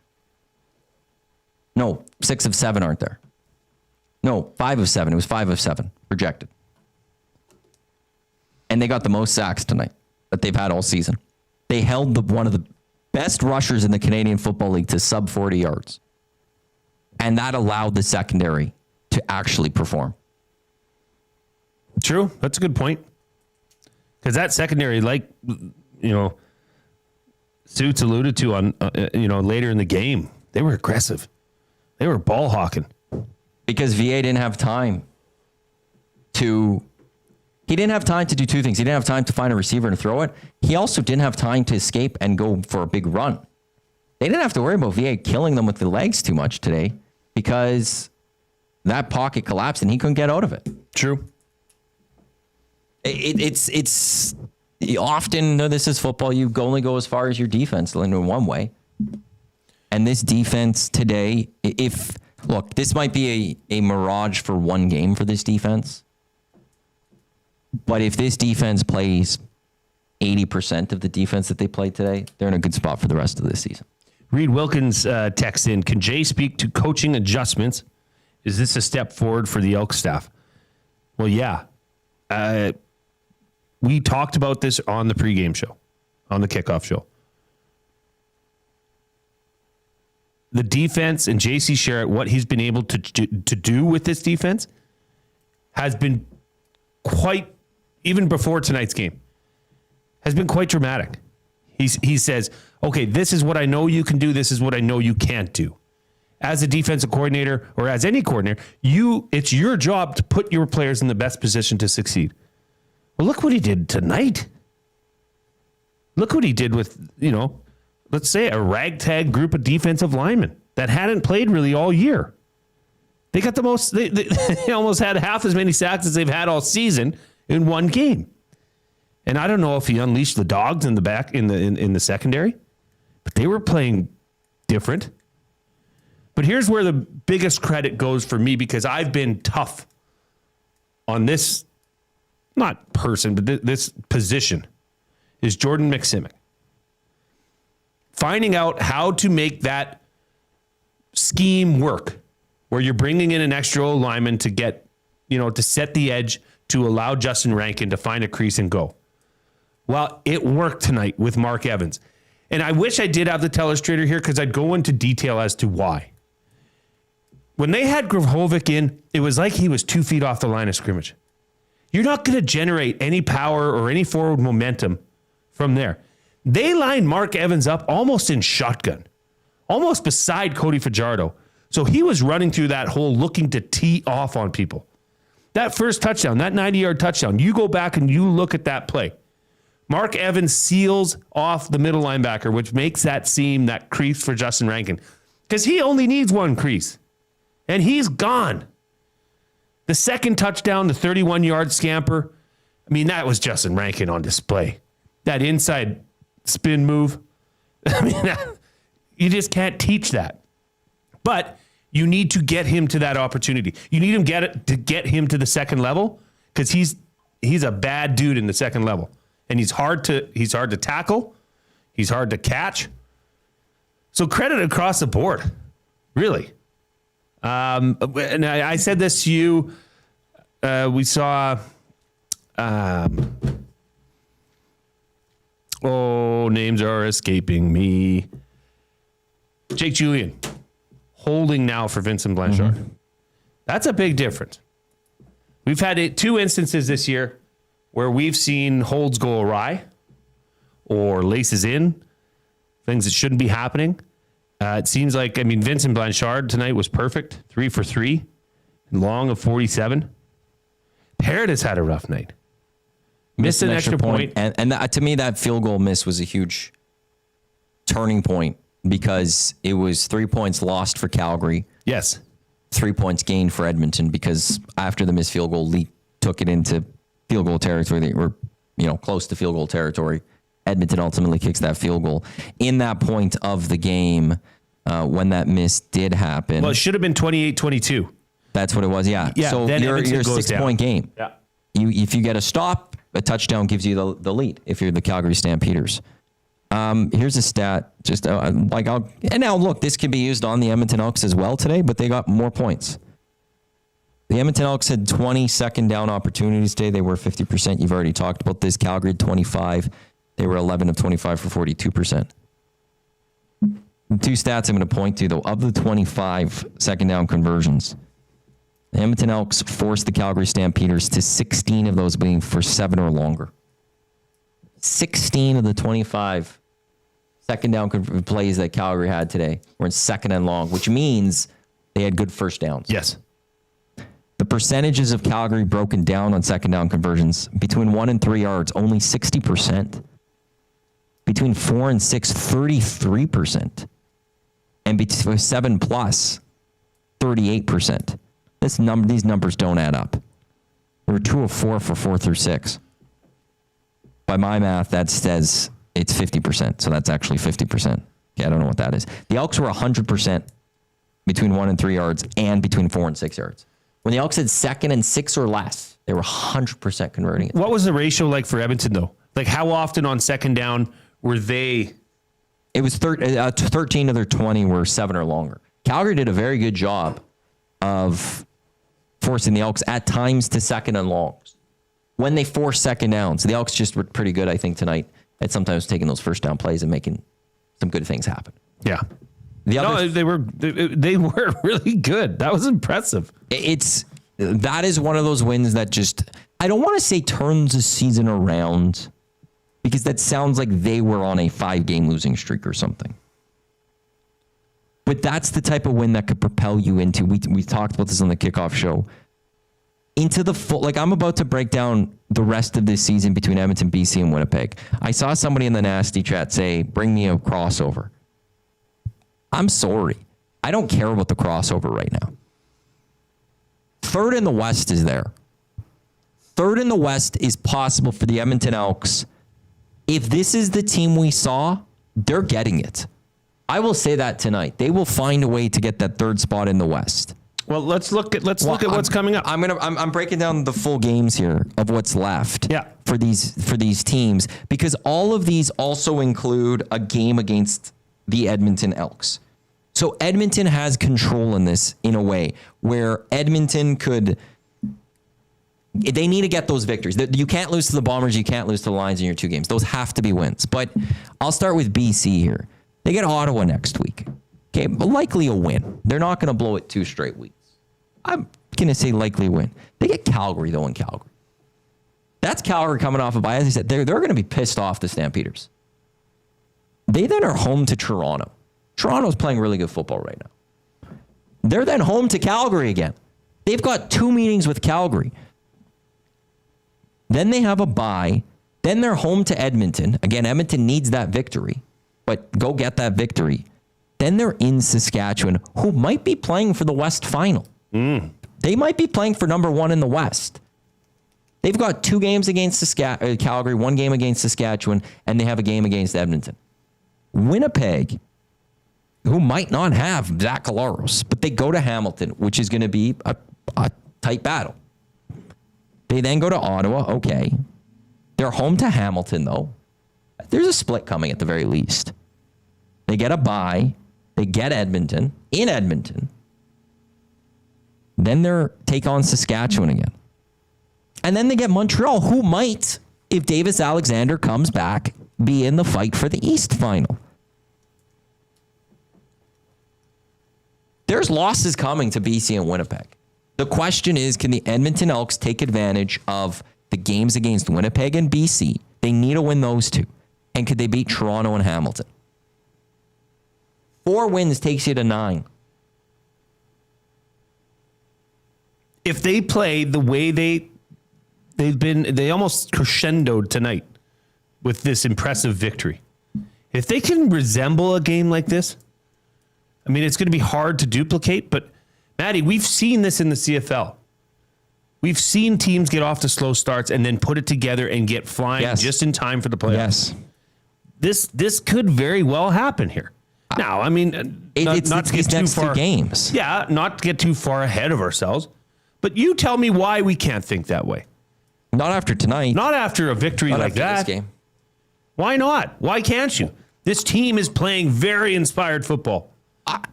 No, 6 of 7 aren't there. No, 5 of 7. It was 5 of 7 projected. And they got the most sacks tonight that they've had all season. They held one of the best rushers in the Canadian Football League to sub 40 yards. And that allowed the secondary to actually perform. True. That's a good point. Because that secondary, Suits alluded to on, later in the game, they were aggressive. They were ball hawking. Because VA didn't have time to do 2 things. He didn't have time to find a receiver and throw it. He also didn't have time to escape and go for a big run. They didn't have to worry about VA killing them with the legs too much today because that pocket collapsed and he couldn't get out of it. True. It's often, this is football. You only go as far as your defense in one way. And this defense today, this might be a mirage for one game for this defense. But if this defense plays 80% of the defense that they played today, they're in a good spot for the rest of this season. Reed Wilkins texts in, can Jay speak to coaching adjustments? Is this a step forward for the Elks staff? Well, yeah. We talked about this on the pregame show, on the kickoff show. The defense and JC Sherritt, what he's been able to do with this defense has been quite, even before tonight's game, has been quite dramatic. He says, okay, this is what I know you can do. This is what I know you can't do. As a defensive coordinator or as any coordinator, it's your job to put your players in the best position to succeed. Well, look what he did tonight. Look what he did with, let's say a ragtag group of defensive linemen that hadn't played really all year. They got the most, they almost had half as many sacks as they've had all season in one game. And I don't know if he unleashed the dogs in the back in the secondary, but they were playing different. But here's where the biggest credit goes for me, because I've been tough on this, not person, but this position, is Jordan McSimic. Finding out how to make that scheme work, where you're bringing in an extra lineman to get, to set the edge to allow Justin Rankin to find a crease and go. Well, it worked tonight with Mark Evans. And I wish I did have the telestrator here, because I'd go into detail as to why. When they had Grahovic in, it was like he was 2 feet off the line of scrimmage. You're not going to generate any power or any forward momentum from there. They lined Mark Evans up almost in shotgun, almost beside Cody Fajardo. So he was running through that hole looking to tee off on people. That first touchdown, that 90-yard touchdown, you go back and you look at that play. Mark Evans seals off the middle linebacker, which makes that seam, that crease for Justin Rankin, because he only needs one crease, and he's gone. The second touchdown, the 31-yard scamper, that was Justin Rankin on display. That inside spin move, you just can't teach that. But you need to get him to that opportunity. You need him to get him to the second level, because he's a bad dude in the second level. And he's hard to tackle. He's hard to catch. So credit across the board, really. And I said this to you. We saw, names are escaping me. Jake Julian, holding now for Vincent Blanchard. Mm-hmm. That's a big difference. We've had 2 instances this year where we've seen holds go awry or laces in, things that shouldn't be happening. It seems like, Vincent Blanchard tonight was perfect, 3 for 3, long of 47. Parrott has had a rough night. Missed an extra point. And to me, that field goal miss was a huge turning point, because it was 3 points lost for Calgary. Yes. 3 points gained for Edmonton, because after the missed field goal, Lee took it into field goal territory. They were, close to field goal territory. Edmonton ultimately kicks that field goal. In that point of the game, when that miss did happen. Well, it should have been 28-22. That's what it was, yeah. So you're a 6-point game. Yeah. If you get a stop, a touchdown gives you the lead if you're the Calgary Stampeders. Here's a stat. And now look, this can be used on the Edmonton Elks as well today, but they got more points. The Edmonton Elks had 20 second down opportunities today. They were 50%. You've already talked about this. Calgary had 25. They were 11 of 25 for 42%. 2 stats I'm going to point to, though. Of the 25 second down conversions, the Edmonton Elks forced the Calgary Stampeders to 16 of those being for 7 or longer. 16 of the 25 second down plays that Calgary had today were in second and long, which means they had good first downs. Yes. The percentages of Calgary broken down on second down conversions, between 1 and 3 yards, only 60%. Between 4 and 6, 33%. And between 7 plus, 38%. These numbers don't add up. They were 2 of 4 for 4 through 6. By my math, that says it's 50%. So that's actually 50%. Okay, I don't know what that is. The Elks were 100% between 1 and 3 yards and between 4 and 6 yards. When the Elks had 2nd and 6 or less, they were 100% converting it. What was the ratio like for Edmonton, though? Like, how often on second down were they? It was 13 of their 20 were 7 or longer. Calgary did a very good job of forcing the Elks at times to 2nd and longs. When they forced second downs, the Elks just were pretty good, I think, tonight at sometimes taking those first down plays and making some good things happen. Yeah. They were really good. That was impressive. That is one of those wins that just, I don't want to say turns the season around, because that sounds like they were on a 5-game losing streak or something. But that's the type of win that could propel you into, we talked about this on the kickoff show, into the full, like I'm about to break down the rest of this season between Edmonton, BC, and Winnipeg. I saw somebody in the nasty chat say, bring me a crossover. I'm sorry. I don't care about the crossover right now. 3rd in the West is there. 3rd in the West is possible for the Edmonton Elks. If this is the team we saw, they're getting it. I will say that tonight. They will find a way to get that 3rd spot in the West. Well, let's look at what's coming up. I'm breaking down the full games here of what's left. Yeah. For these teams, because all of these also include a game against the Edmonton Elks. So Edmonton has control in this in a way where Edmonton they need to get those victories. You can't lose to the Bombers, you can't lose to the Lions in your 2 games. Those have to be wins. But I'll start with BC here. They get Ottawa next week. Okay, but likely a win. They're not going to blow it 2 straight weeks. I'm going to say likely win. They get Calgary, though, in Calgary. That's Calgary coming off a bye. As I said, they're going to be pissed off the Stampeders. They then are home to Toronto. Toronto's playing really good football right now. They're then home to Calgary again. They've got 2 meetings with Calgary. Then they have a bye. Then they're home to Edmonton. Again, Edmonton needs that victory, but go get that victory. Then they're in Saskatchewan, who might be playing for the West Final. They might be playing for number 1 in the West. They've got 2 games against Calgary, 1 game against Saskatchewan, and they have a game against Edmonton. Winnipeg, who might not have Zach Collaros, but they go to Hamilton, which is going to be a tight battle. They then go to Ottawa. Okay. They're home to Hamilton, though. There's a split coming at the very least. They get a bye. They get Edmonton, in Edmonton. Then they take on Saskatchewan again. And then they get Montreal, who might, if Davis Alexander comes back, be in the fight for the East Final. There's losses coming to BC and Winnipeg. The question is, can the Edmonton Elks take advantage of the games against Winnipeg and BC? They need to win those 2. And could they beat Toronto and Hamilton? 4 wins takes you to 9. If they play the way they almost crescendoed tonight with this impressive victory. If they can resemble a game like this, I mean, it's going to be hard to duplicate, but Maddie, we've seen this in the CFL. We've seen teams get off to slow starts and then put it together and get flying just in time for the playoffs. Yes. This could very well happen here. Now, I mean, not to get too far. 2 games. Yeah, not to get too far ahead of ourselves. But you tell me why we can't think that way. Not after tonight. Not after a victory not like after that. This game. Why not? Why can't you? This team is playing very inspired football.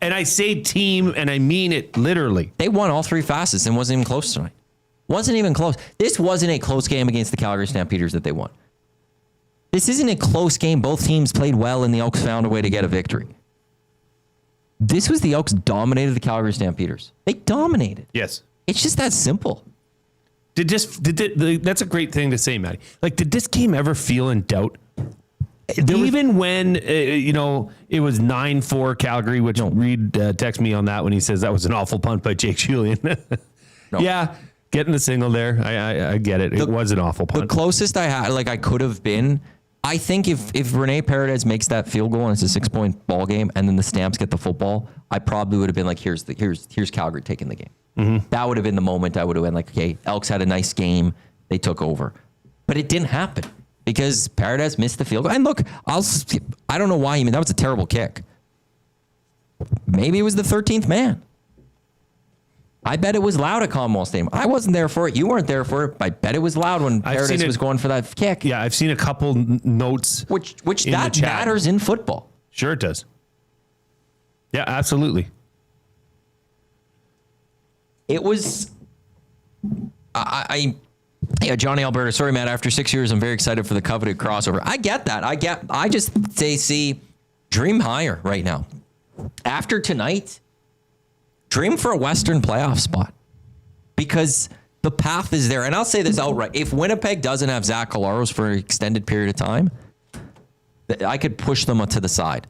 And I say team, and I mean it literally. They won all 3 facets and wasn't even close tonight. Wasn't even close. This wasn't a close game against the Calgary Stampeders that they won. This isn't a close game. Both teams played well, and the Elks found a way to get a victory. This was the Elks dominated the Calgary Stampeders. They dominated. Yes. It's just that simple. That's a great thing to say, Matty. Like, did this game ever feel in doubt? Even when, it was 9-4 Calgary, which Reed texted me on that when he says that was an awful punt by Jake Julian. No. Yeah, getting the single there. I get it. It was an awful punt. The closest I had, I could have been, I think if Rene Paredes makes that field goal and it's a 6-point ball game and then the Stamps get the football, I probably would have been like, here's Calgary taking the game. Mm-hmm. That would have been the moment I would have been like, okay, Elks had a nice game. They took over. But it didn't happen because Paredes missed the field goal. And look, I don't know why that was a terrible kick. maybe it was the 13th man. I bet it was loud at Commonwealth Stadium. I wasn't there for it. You weren't there for it. But I bet it was loud when Paradis was going for that kick. Yeah, I've seen a couple notes. Which that matters in football. Sure it does. Yeah, absolutely. It was... Johnny Alberta. Sorry, Matt. After 6 years, I'm very excited for the coveted crossover. I get that. I just say, dream higher right now. After tonight, dream for a Western playoff spot because the path is there. And I'll say this outright: if Winnipeg doesn't have Zach Collaros for an extended period of time, I could push them to the side.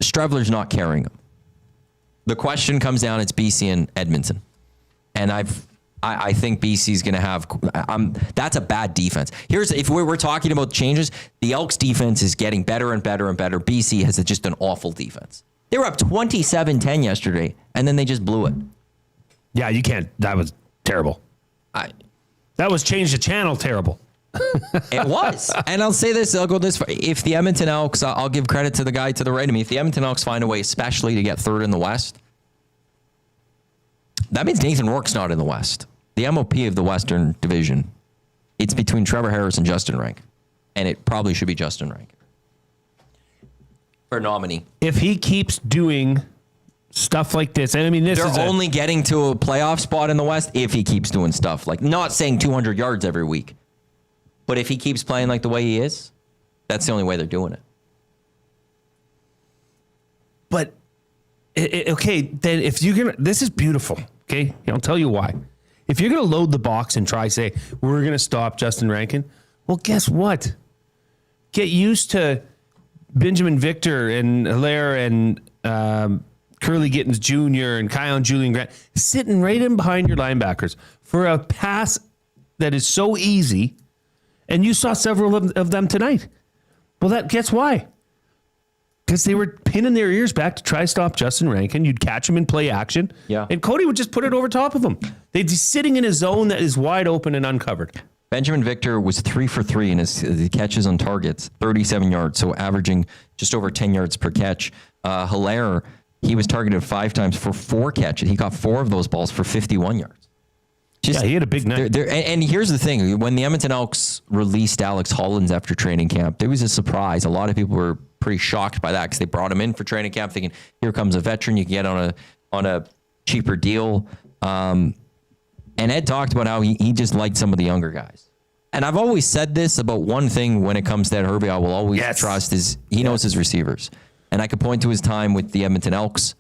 Strevler's not carrying them. The question comes down: it's BC and Edmonton, and I think BC's going to have. That's a bad defense. If we're talking about changes, the Elks defense is getting better and better and better. BC has just an awful defense. They were up 27-10 yesterday, and then they just blew it. Yeah, you can't. That was terrible. That was change the channel terrible. It was. And I'll say this. I'll go this far. If the Edmonton Elks, I'll give credit to the guy to the right of me. If the Edmonton Elks find a way, especially to get third in the West, that means Nathan Rourke's not in the West. The MOP of the Western Division, it's between Trevor Harris and Justin Rankin. And it probably should be Justin Rankin for nominee. If he keeps doing stuff like this, and I mean, they're only getting to a playoff spot in the West if he keeps doing stuff like, not saying 200 yards every week, but if he keeps playing like the way he is, that's the only way they're doing it. But, okay, then if you're going to, this is beautiful, okay? I'll tell you why. If you're going to load the box and say, we're going to stop Justin Rankin, well, guess what? Get used to Benjamin Victor and Hilaire and Curly Gittins Jr. and Kyle and Julian Grant sitting right in behind your linebackers for a pass that is so easy. And you saw several of them tonight. Well, guess why? Because they were pinning their ears back to try to stop Justin Rankin. You'd catch him in play action. Yeah. And Cody would just put it over top of him. They'd be sitting in a zone that is wide open and uncovered. Benjamin Victor was 3 for 3 in his catches on targets, 37 yards, so averaging just over 10 yards per catch. Hilaire, he was targeted 5 times for 4 catches. He got 4 of those balls for 51 yards. He had a big night. And here's the thing. When the Edmonton Elks released Alex Hollins after training camp, there was a surprise. A lot of people were pretty shocked by that because they brought him in for training camp thinking, here comes a veteran you can get on a cheaper deal. And Ed talked about how he just liked some of the younger guys. And I've always said this about one thing when it comes to Ed Hervey, I will always trust is he knows his receivers. And I could point to his time with the Edmonton Elks.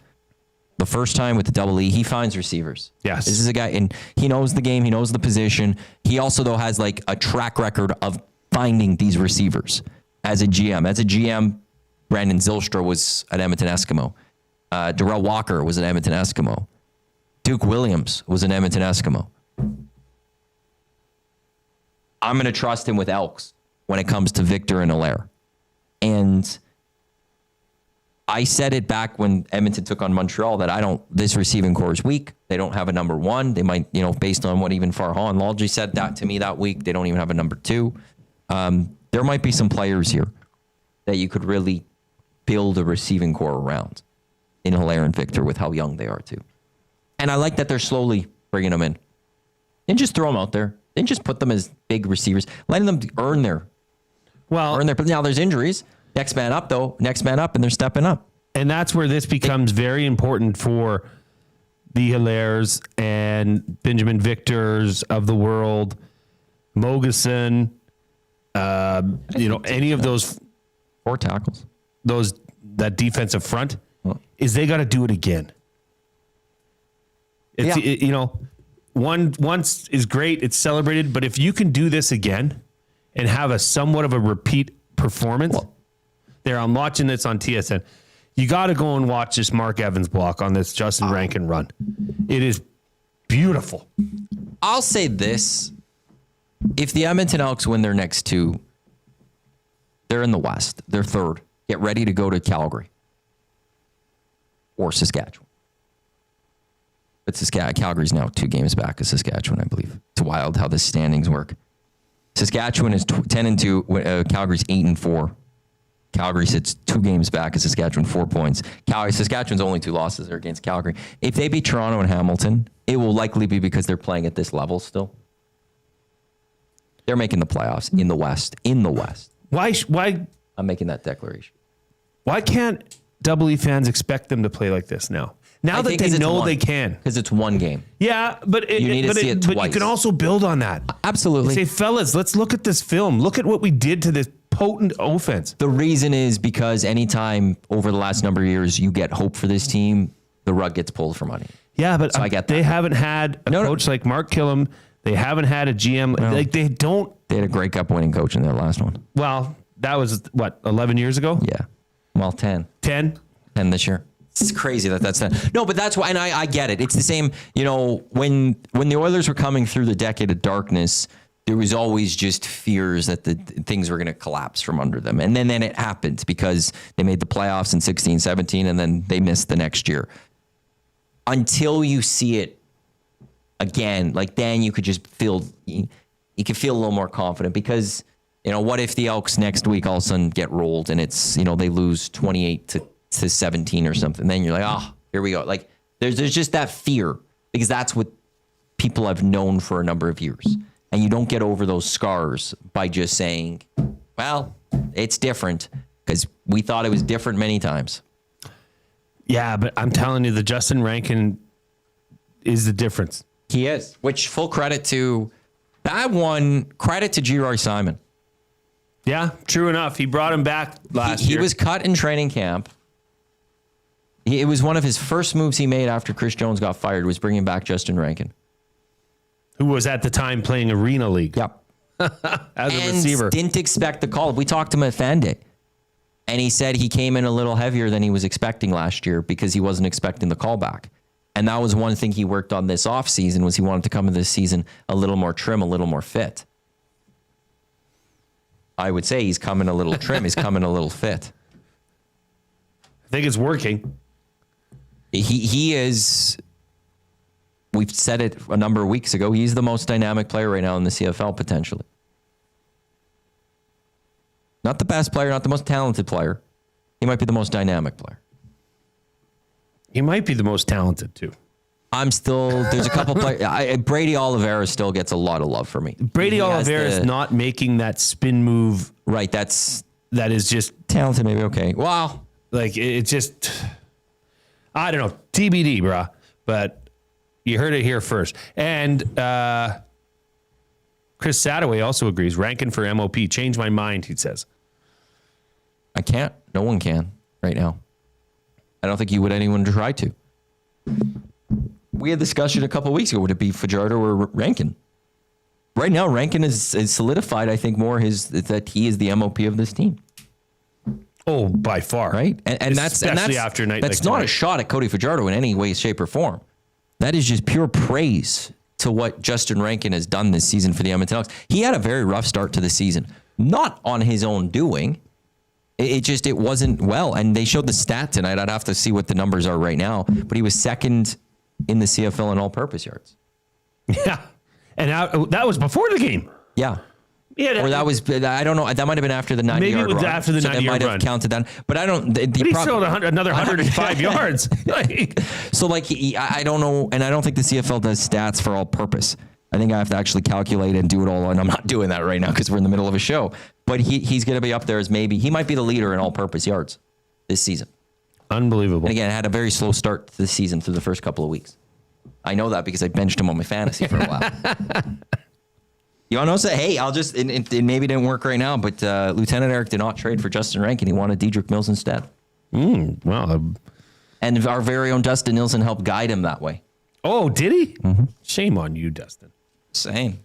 The first time with the Double E, he finds receivers. Yes. This is a guy, and he knows the game. He knows the position. He also, though, has like a track record of finding these receivers as a GM. As a GM, Brandon Zylstra was an Edmonton Eskimo. Darrell Walker was an Edmonton Eskimo. Duke Williams was an Edmonton Eskimo. I'm going to trust him with Elks when it comes to Victor and Hilaire. And I said it back when Edmonton took on Montreal that this receiving core is weak. They don't have a number 1. They might, based on what even Farhan Lalji said that to me that week, they don't even have a number 2. There might be some players here that you could really build a receiving core around in Hilaire and Victor with how young they are too. And I like that they're slowly bringing them in. And just throw them out there. Then just put them as big receivers, letting them earn their. But now there's injuries. Next man up, and they're stepping up. And that's where this becomes very important for the Hilaires and Benjamin Victors of the world, Mogeson, any of those 4 tackles, that defensive front, is they got to do it again. Once is great, it's celebrated, but if you can do this again and have a somewhat of a repeat performance, I'm watching this on TSN. You got to go and watch this Mark Evans block on this Justin Rankin run. It is beautiful. I'll say this. If the Edmonton Elks win their next 2, they're in the West. They're 3rd. Get ready to go to Calgary or Saskatchewan. But Calgary's now 2 games back of Saskatchewan, I believe. It's wild how the standings work. Saskatchewan is 10-2. Calgary's 8-4. Calgary sits 2 games back of Saskatchewan, 4 points. Saskatchewan's only 2 losses are against Calgary. If they beat Toronto and Hamilton, it will likely be because they're playing at this level still. They're making the playoffs in the West. In the West. Why? I'm making that declaration. Why can't Double E fans expect them to play like this now? Now that they know they can. Because it's 1 game. Yeah, but You need to see it twice. you can also build on that. Absolutely. Say, fellas, let's look at this film. Look at what we did to this potent offense. The reason is because anytime over the last number of years you get hope for this team, the rug gets pulled from under you. Yeah, but So I get that. they haven't had a coach like Mark Killam. They haven't had a GM. Like they don't. They had a Grey Cup winning coach in their last one. Well, that was, 11 years ago? Yeah. Well, 10. 10? 10 this year. It's crazy that's 10. No, but that's why, and I get it. It's the same, when the Oilers were coming through the decade of darkness, there was always just fears that the things were going to collapse from under them. And then it happened because they made the playoffs in 16, 17, and then they missed the next year. Until you see it again, like then you could just feel, you could feel a little more confident because, what if the Elks next week all of a sudden get rolled and it's, they lose 28 to 17 or something. Then you're like, here we go. Like there's just that fear because that's what people have known for a number of years. And you don't get over those scars by just saying, well, it's different because we thought it was different many times. Yeah, but I'm telling you, the Justin Rankin is the difference. He is, which full credit to that one. Credit to G.R. Simon. Yeah, true enough. He brought him back last year. He was cut in training camp. It was one of his first moves he made after Chris Jones got fired was bringing back Justin Rankin, who was at the time playing Arena League. Yep. As a receiver. Didn't expect the call. We talked to him at Fan Day, and he said he came in a little heavier than he was expecting last year because he wasn't expecting the call back. And that was one thing he worked on this offseason was he wanted to come in this season a little more trim, a little more fit. I would say he's coming a little trim. He's coming a little fit. I think it's working. He is, we've said it a number of weeks ago, he's the most dynamic player right now in the CFL potentially. Not the best player, not the most talented player. He might be the most dynamic player. He might be the most talented too. There's a couple players. Brady Oliveira still gets a lot of love for me. Brady Oliveira is not making that spin move. Right. That is just talented, maybe. Okay. Wow. Like it's just, I don't know, TBD, brah. But you heard it here first. And Chris Sadaway also agrees. Rankin for MOP. Change my mind, he says. I can't. No one can right now. I don't think you would anyone try to. We had discussion a couple of weeks ago. Would it be Fajardo or Rankin? Right now, Rankin is solidified, I think, more that he is the MOP of this team. Oh, by far. Right? And that's after a night that's like not tonight. a shot at Cody Fajardo in any way, shape, or form. That is just pure praise to what Justin Rankin has done this season for the Edmonton Elks. He had a very rough start to the season. Not on his own doing. It wasn't well. And they showed the stat tonight. I'd have to see what the numbers are right now. But he was second in the CFL in all-purpose yards. Yeah. And that was before the game. Yeah. Yeah. Or that was, I don't know, that might have been after the 90-yard run. Maybe it was after the 90-yard run. So they might have counted that. But I don't. But he still had another 105 yards. So, I don't know, and I don't think the CFL does stats for all-purpose. I think I have to actually calculate and do it all, and I'm not doing that right now because we're in the middle of a show. But he's going to be up there as he might be the leader in all-purpose yards this season. Unbelievable. And again, I had a very slow start to the season through the first couple of weeks. I know that because I benched him on my fantasy for a while. You want to know? Say, hey, I'll just, it maybe didn't work right now, but Lieutenant Eric did not trade for Justin Rankin. He wanted Dedrick Mills instead. Well. And our very own Dustin Nielsen helped guide him that way. Oh, did he? Mm-hmm. Shame on you, Dustin. Same.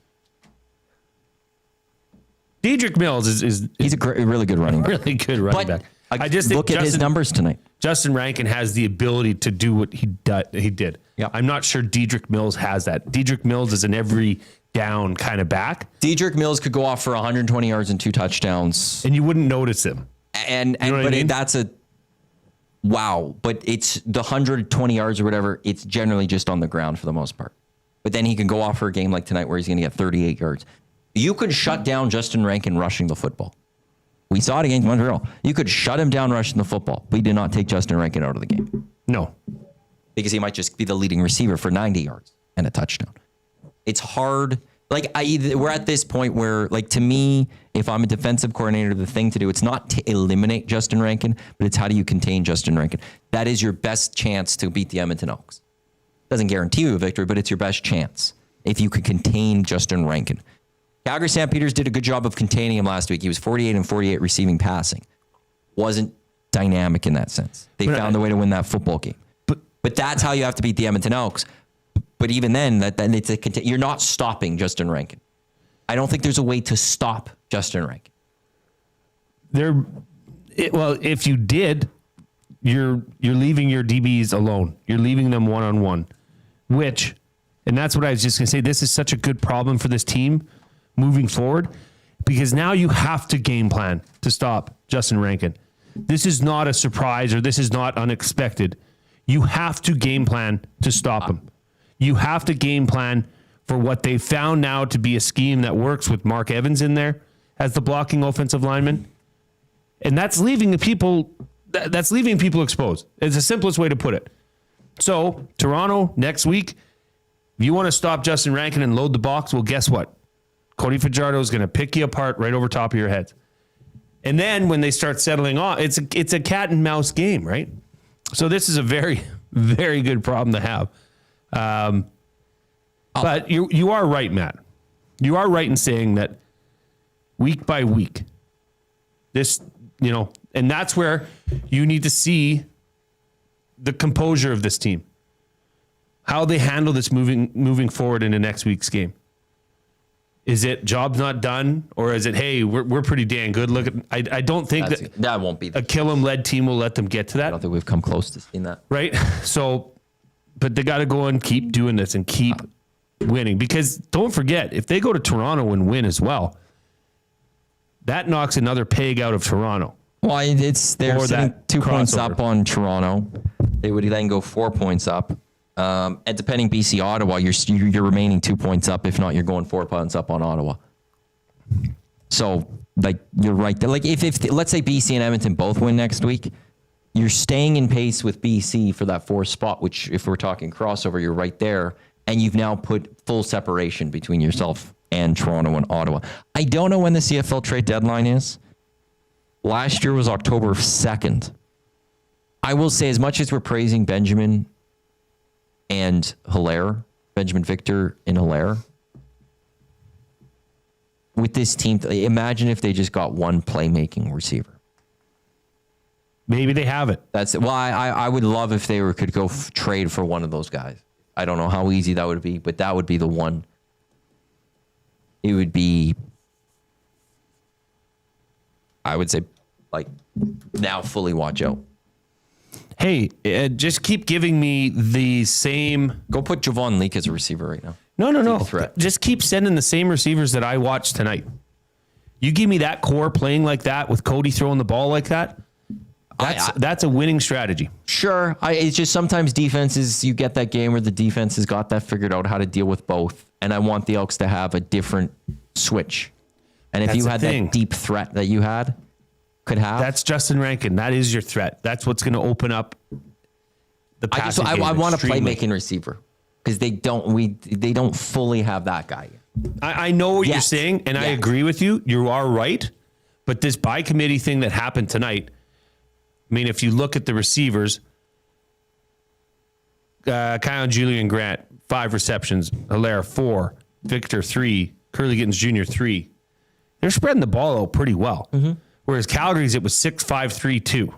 Dedrick Mills is he's a really good running back. Really good running back. I just look at his numbers tonight. Justin Rankin has the ability to do what he did. Yep. I'm not sure Dedrick Mills has that. Dedrick Mills is an every down kind of back. Dedrick Mills could go off for 120 yards and 2 touchdowns. And you wouldn't notice him. That's a wow. But it's the 120 yards or whatever. It's generally just on the ground for the most part. But then he can go off for a game like tonight where he's going to get 38 yards. You could shut down Justin Rankin rushing the football. We saw it against Montreal. You could shut him down rushing the football. We did not take Justin Rankin out of the game. No. Because he might just be the leading receiver for 90 yards and a touchdown. It's hard. Like, we're at this point where, like, to me, if I'm a defensive coordinator, the thing to do, it's not to eliminate Justin Rankin, but it's how do you contain Justin Rankin. That is your best chance to beat the Edmonton Elks. Doesn't guarantee you a victory, but it's your best chance if you could contain Justin Rankin. Calgary Stampeders did a good job of containing him last week. He was 48 and 48 receiving passing. Wasn't dynamic in that sense. They found a way to win that football game. But that's how you have to beat the Edmonton Elks. But even then, you're not stopping Justin Rankin. I don't think there's a way to stop Justin Rankin. Well, if you did, you're leaving your DBs alone. You're leaving them one-on-one, and that's what I was just going to say. This is such a good problem for this team moving forward because now you have to game plan to stop Justin Rankin. This is not a surprise or this is not unexpected. You have to game plan to stop him. You have to game plan for what they found now to be a scheme that works with Mark Evans in there as the blocking offensive lineman. And that's leaving people exposed. It's the simplest way to put it. So, Toronto, next week, if you want to stop Justin Rankin and load the box, well, guess what? Cody Fajardo is going to pick you apart right over top of your heads. And then when they start settling off, it's a cat and mouse game, right? So this is a very, very good problem to have. But you are right, Matt. You are right in saying that week by week, this, and that's where you need to see the composure of this team, how they handle this moving forward into next week's game. Is it job's not done, or is it, hey, we're pretty dang good? Look, I don't think that won't be a Killam-led team will let them get to that. I don't think we've come close to seeing that. Right? So, but they got to go and keep doing this and keep winning, because don't forget, if they go to Toronto and win as well, that knocks another peg out of Toronto. Well, they're sitting 2 points up on Toronto. They would then go 4 points up. And depending BC Ottawa, you're remaining 2 points up. If not, you're going 4 points up on Ottawa. So, like, you're right there. Like, if let's say BC and Edmonton both win next week, you're staying in pace with BC for that fourth spot, which, if we're talking crossover, you're right there. And you've now put full separation between yourself and Toronto and Ottawa. I don't know when the CFL trade deadline is. Last year was October 2nd. I will say, as much as we're praising Benjamin and Hilaire, Benjamin Victor and Hilaire, with this team, imagine if they just got one playmaking receiver. Maybe they have it. That's it. Well, I would love if they could go trade for one of those guys. I don't know how easy that would be, but that would be the one. It would be, I would say, like, now fully watch out. Hey, just keep giving me the same. Go put Javon Leake as a receiver right now. No. Threat. Just keep sending the same receivers that I watched tonight. You give me that core playing like that with Cody throwing the ball like that. That's a winning strategy. Sure. It's just sometimes defenses, you get that game where the defense has got that figured out how to deal with both. And I want the Elks to have a different switch. And if you had that deep threat that you could have. That's Justin Rankin. That is your threat. That's what's going to open up the passing game. I want a playmaking receiver because they don't fully have that guy. I know what you're saying, and I agree with you. You are right. But this by committee thing that happened tonight, I mean, if you look at the receivers, Kyle Julian Grant, 5 receptions, Hilaire 4, Victor 3, Curly Gittins Jr. 3. They're spreading the ball out pretty well. Mm-hmm. Whereas Calgary's, it was 6-5-3-2.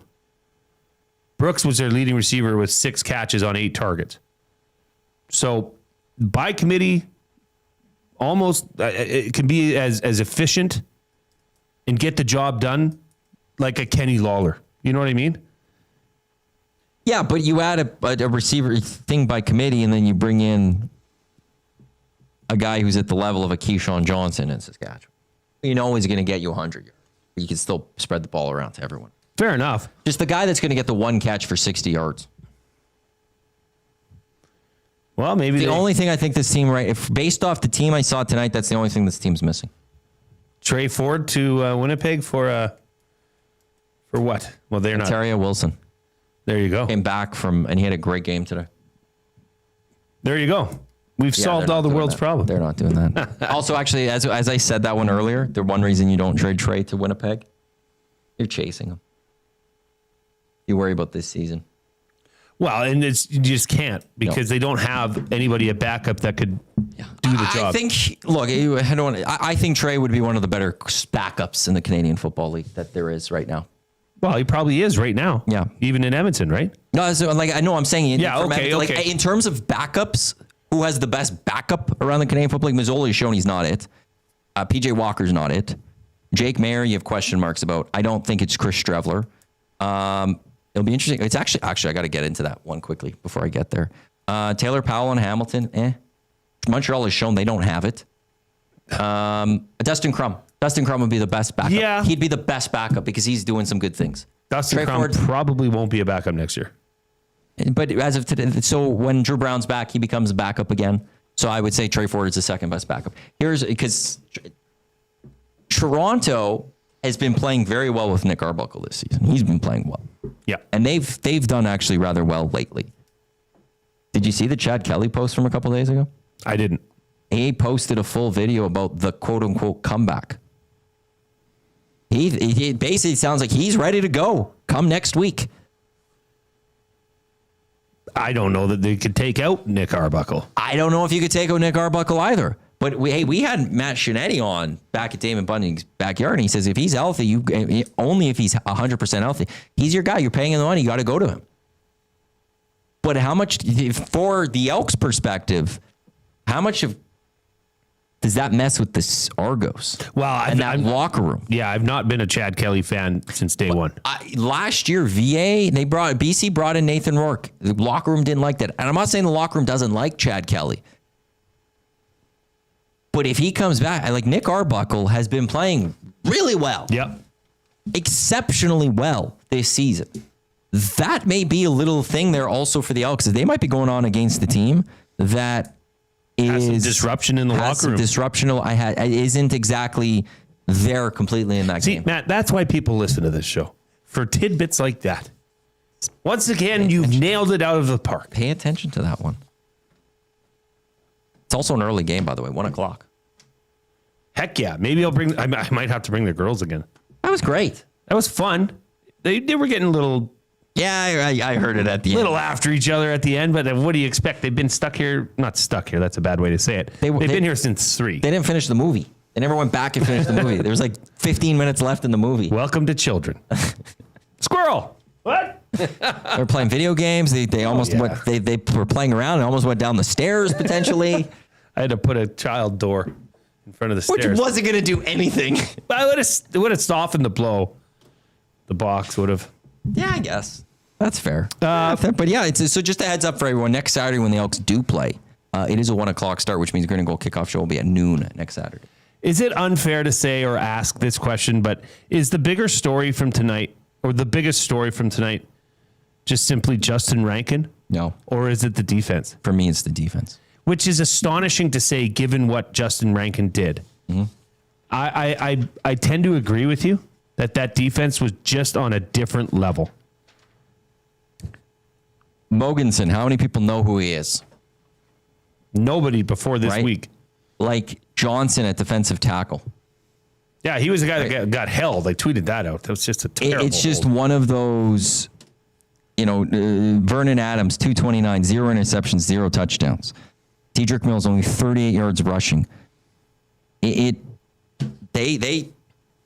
Brooks was their leading receiver with 6 catches on 8 targets. So by committee, almost it can be as efficient and get the job done like a Kenny Lawler. You know what I mean? Yeah, but you add a receiver thing by committee, and then you bring in a guy who's at the level of a Keyshawn Johnson in Saskatchewan. You know he's going to get you 100 yards. You can still spread the ball around to everyone. Fair enough. Just the guy that's going to get the one catch for 60 yards. Well, maybe the only thing I think this team, based off the team I saw tonight, that's the only thing this team's missing. Trey Ford to Winnipeg for For what? Well, they're not. Ontario Wilson There you go. came back and he had a great game today. There you go. We've solved all the world's problems. They're not doing that. Also, actually, as I said that one earlier, the one reason you don't trade Trey to Winnipeg, you're chasing him. You worry about this season. Well, and you just can't because they don't have anybody at backup that could do the job. I think Trey would be one of the better backups in the Canadian Football League that there is right now. Well, he probably is right now. Yeah. Even in Edmonton, right? No, so I know I'm saying. Okay. Like, in terms of backups, who has the best backup around the Canadian Football League? Mazzoli has shown he's not it. PJ Walker's not it. Jake Mayer, you have question marks about. I don't think it's Chris Strevler. It'll be interesting. It's actually, I got to get into that one quickly before I get there. Taylor Powell and Hamilton, Montreal has shown they don't have it. Dustin Crum. Dustin Crum would be the best backup. Yeah. He'd be the best backup because he's doing some good things. Dustin Crum probably won't be a backup next year. But as of today, so when Drew Brown's back, he becomes a backup again. So I would say Trey Ford is the second best backup. Because Toronto has been playing very well with Nick Arbuckle this season. He's been playing well. Yeah. And they've done actually rather well lately. Did you see the Chad Kelly post from a couple days ago? I didn't. He posted a full video about the quote unquote comeback. He basically sounds like he's ready to go come next week. I don't know that they could take out Nick Arbuckle. I don't know if you could take out Nick Arbuckle either. But we had Matt Shinetti on back at Damon Bunting's backyard, and he says if he's healthy, only if he's 100% healthy, he's your guy. You're paying him the money. You got to go to him. But how much, for the Elks' perspective, how much does that mess with the Argos? Well, and that locker room. Yeah, I've not been a Chad Kelly fan since day one. Last year, BC brought in Nathan Rourke. The locker room didn't like that. And I'm not saying the locker room doesn't like Chad Kelly. But if he comes back, like Nick Arbuckle has been playing really well. Yep. Exceptionally well this season. That may be a little thing there also for the Elks. They might be going on against the team that has some disruption in the locker room. Isn't exactly there completely in that game. Matt, that's why people listen to this show. For tidbits like that. Once again, you've nailed it out of the park. Pay attention to that one. It's also an early game, by the way, 1:00. Heck yeah. Maybe I might have to bring the girls again. That was great. That was fun. They were getting a little... Yeah, I heard it at the end. A little after each other at the end, but what do you expect? They've been stuck here. Not stuck here. That's a bad way to say it. They've been here since 3. They didn't finish the movie. They never went back and finished the movie. There was like 15 minutes left in the movie. Welcome to children. Squirrel. What? They were playing video games. They almost went. They were playing around and almost went down the stairs potentially. I had to put a child door in front of the stairs. Which wasn't going to do anything. But it would have softened the blow. The box would have. Yeah, I guess. That's fair. But yeah, so just a heads up for everyone. Next Saturday when the Elks do play, it is a 1:00 start, which means Green and Gold kickoff show will be at noon next Saturday. Is it unfair to say or ask this question, but is the bigger story from tonight, or the biggest story from tonight, just simply Justin Rankin? No. Or is it the defense? For me, it's the defense. Which is astonishing to say, given what Justin Rankin did. Mm-hmm. I tend to agree with you that defense was just on a different level. Mogensen, how many people know who he is? Nobody before this week. Like Johnson at defensive tackle. Yeah, he was the guy that got held. I tweeted that out. That was just a terrible It's just one of those, Vernan Adams, 229, 0 interceptions, 0 touchdowns. Dedrick Mills, only 38 yards rushing. They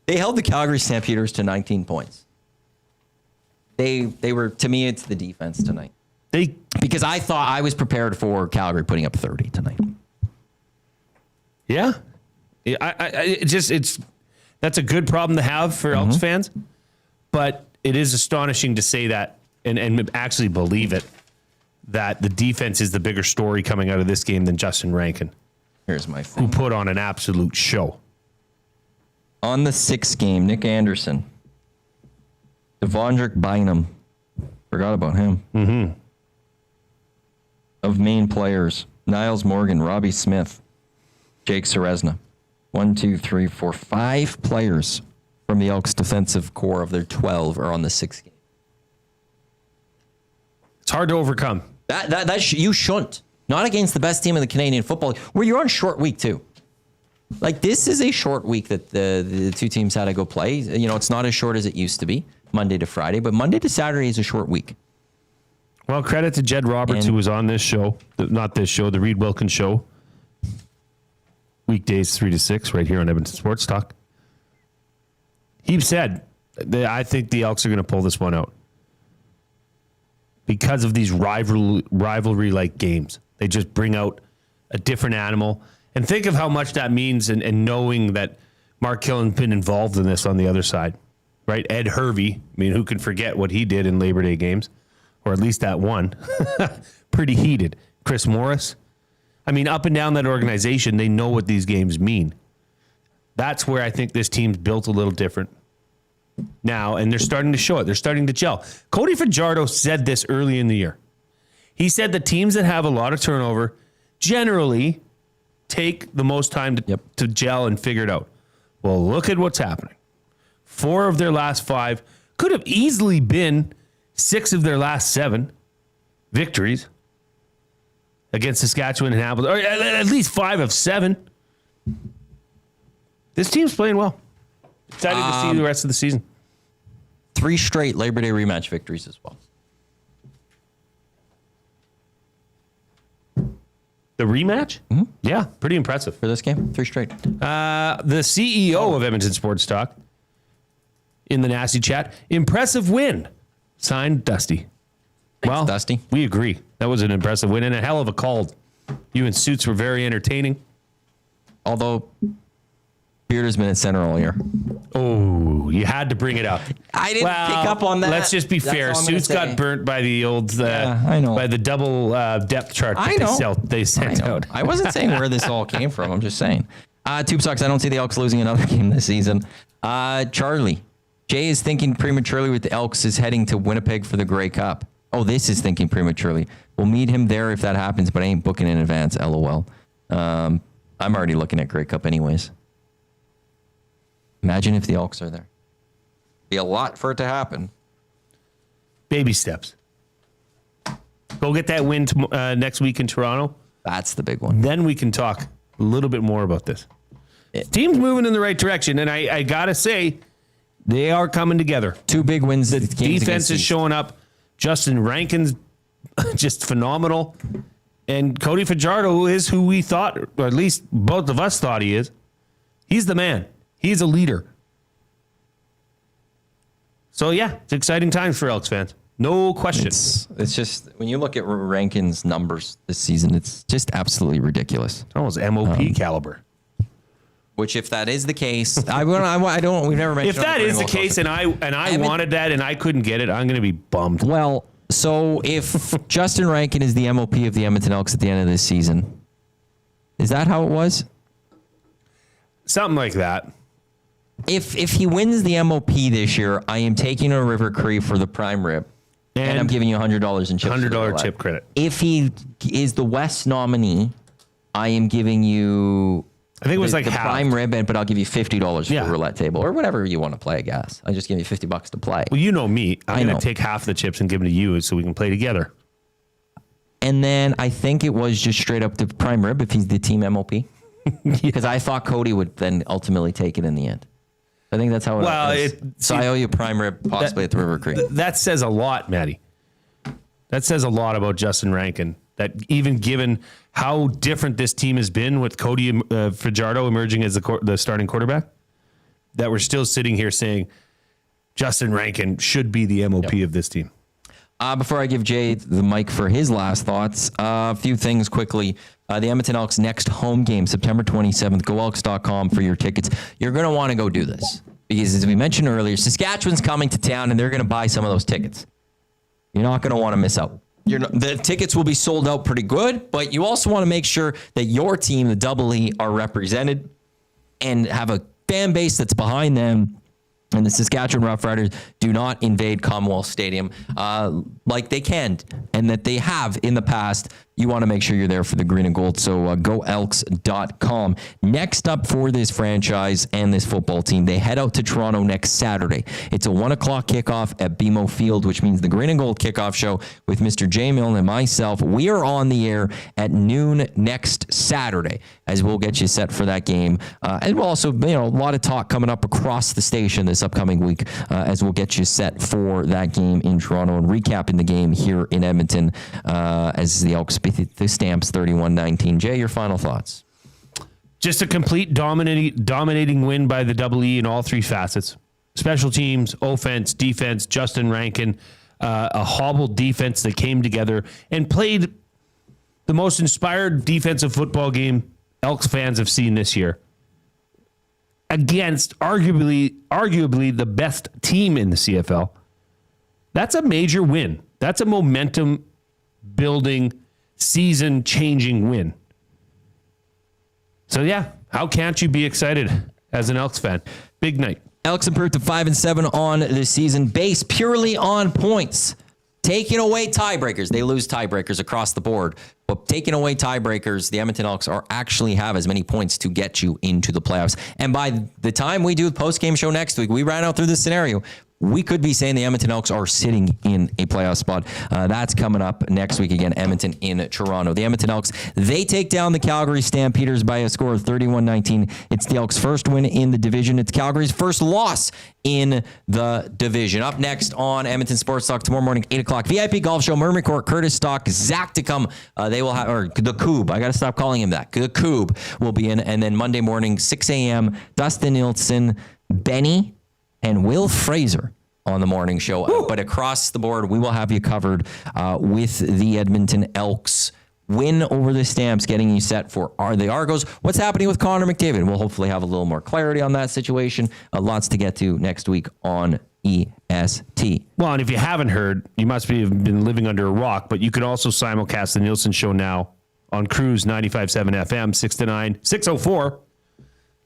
held the Calgary Stampeders to 19 points. They were, to me, it's the defense tonight. Because I thought I was prepared for Calgary putting up 30 tonight. Yeah. That's a good problem to have for Elks fans, but it is astonishing to say that and actually believe it, that the defense is the bigger story coming out of this game than Justin Rankin. Here's my thing. Who put on an absolute show. On the 6th game, Nick Anderson, Devondrick Bynum, forgot about him. Mm-hmm. Of main players, Niles Morgan, Robbie Smith, Jake Seresna. 1, 2, 3, 4, 5 players from the Elks defensive core of their 12 are on the 6th game. It's hard to overcome. You shouldn't. Not against the best team in the Canadian Football League, where you're on short week too. Like, this is a short week that the two teams had to go play. You know, it's not as short as it used to be, Monday to Friday, but Monday to Saturday is a short week. Well, credit to Jed Roberts, who was on this show, the Reed Wilkins show, weekdays 3 to 6, right here on Edmonton Sports Talk. He said that I think the Elks are going to pull this one out because of these rivalry-like games. They just bring out a different animal. And think of how much that means and knowing that Mark Killen's been involved in this on the other side, right? Ed Hervey, I mean, who can forget what he did in Labor Day games, or at least that one. Pretty heated. Chris Morris. I mean, up and down that organization, they know what these games mean. That's where I think this team's built a little different now, and they're starting to show it. They're starting to gel. Cody Fajardo said this early in the year. He said the teams that have a lot of turnover generally take the most time to gel and figure it out. Well, look at what's happening. 4 of their last 5 could have easily been 6 of their last 7 victories against Saskatchewan and Hamilton, or at least 5 of 7. This team's playing well. Excited to see the rest of the season. 3 straight Labor Day rematch victories as well. The rematch? Mm-hmm. Yeah, pretty impressive. For this game, 3 straight. The CEO of Edmonton Sports Talk in the nasty chat, impressive win. Signed, Dusty. Thanks, Dusty. We agree. That was an impressive win and a hell of a call. You and Suits were very entertaining. Although, Bearder's been at center all year. Oh, you had to bring it up. I didn't pick up on that. Let's just be fair. Suits got burnt by the old, I know. by the double depth chart that they sent out. I wasn't saying where this all came from. I'm just saying. Tube Sucks, I don't see the Elks losing another game this season. Charlie, Jay is thinking prematurely with the Elks is heading to Winnipeg for the Grey Cup. Oh, this is thinking prematurely. We'll meet him there if that happens, but I ain't booking in advance. LOL. I'm already looking at Grey Cup anyways. Imagine if the Elks are there. Be a lot for it to happen. Baby steps. Go get that win next week in Toronto. That's the big one. Then we can talk a little bit more about this. Team's moving in the right direction, and I got to say, they are coming together. 2 big wins. The defense is showing up. Justin Rankin's just phenomenal. And Cody Fajardo is who we thought, or at least both of us thought he is. He's the man. He's a leader. So, yeah, it's exciting times for Elks fans. No question. It's just, when you look at Rankin's numbers this season, it's just absolutely ridiculous. It's almost MOP caliber. Which, if that is the case, we've never mentioned. If that is the case, and I wanted that and I couldn't get it, I'm going to be bummed. Well, so if Justin Rankin is the MOP of the Edmonton Elks at the end of this season, is that how it was? Something like that. If he wins the MOP this year, I am taking a River Cree for the prime rib, and I'm giving you $100 in chips. $100 chip credit. If he is the West nominee, I am giving you. I think it was like the half. prime rib, but I'll give you $50 for the roulette table or whatever you want to play. I guess I just give you $50 to play. Well, you know me. I'm going to take half the chips and give them to you so we can play together. And then I think it was just straight up to prime rib if he's the team MOP, because I thought Cody would then ultimately take it in the end. I think that's how it was. So I owe you prime rib possibly at the River Cree. That says a lot, Maddie. That says a lot about Justin Rankin. That even given how different this team has been with Cody Fajardo emerging as the starting quarterback, that we're still sitting here saying Justin Rankin should be the MOP of this team. Before I give Jay the mic for his last thoughts, a few things quickly. The Edmonton Elks next home game, September 27th. GoElks.com for your tickets. You're going to want to go do this because, as we mentioned earlier, Saskatchewan's coming to town and they're going to buy some of those tickets. You're not going to want to miss out. The tickets will be sold out pretty good, but you also want to make sure that your team, the Double E, are represented and have a fan base that's behind them. And the Saskatchewan Roughriders do not invade Commonwealth Stadium like they can and that they have in the past. you want to make sure you're there for the green and gold. So goelks.com. Next up for this franchise and this football team, they head out to Toronto next Saturday. It's a 1 o'clock kickoff at BMO Field, which means the green and gold kickoff show with Mr. Jay Milne and myself. We are on the air at noon next Saturday, as we'll get you set for that game. And we'll also, a lot of talk coming up across the station this upcoming week as we'll get you set for that game in Toronto and recapping the game here in Edmonton as the Elks beat the Stamps 31-19. Jay, your final thoughts? Just a complete dominating win by the Double E in all three facets. Special teams, offense, defense, Justin Rankin, a hobbled defense that came together and played the most inspired defensive football game Elks fans have seen this year against arguably the best team in the CFL. That's a major win. That's a momentum building, season changing win. So yeah, how can't you be excited as an Elks fan? Big night. Elks improved to 5-7 on the season, based purely on points. Taking away tiebreakers. They lose tiebreakers across the board. But taking away tiebreakers, the Edmonton Elks actually have as many points to get you into the playoffs. And by the time we do the post-game show next week, we ran out through this scenario. We could be saying the Edmonton Elks are sitting in a playoff spot. That's coming up next week again, Edmonton in Toronto. The Edmonton Elks, they take down the Calgary Stampeders by a score of 31-19. It's the Elks' first win in the division. It's Calgary's first loss in the division. Up next on Edmonton Sports Talk tomorrow morning, 8 o'clock, VIP Golf Show, Murray McCourt, Curtis Stock, Zach to come. They will have, or the Coob. I got to stop calling him that. The Coob will be in. And then Monday morning, 6 a.m., Dustin Nielsen, Benny, and Will Fraser on the morning show. But across the board, we will have you covered with the Edmonton Elks win over the Stamps, getting you set for the Argos. What's happening with Connor McDavid? We'll hopefully have a little more clarity on that situation. Lots to get to next week on EST. Well, and if you haven't heard, you must have been living under a rock, but you can also simulcast the Nielsen show now on Cruise 95.7 FM, 6:04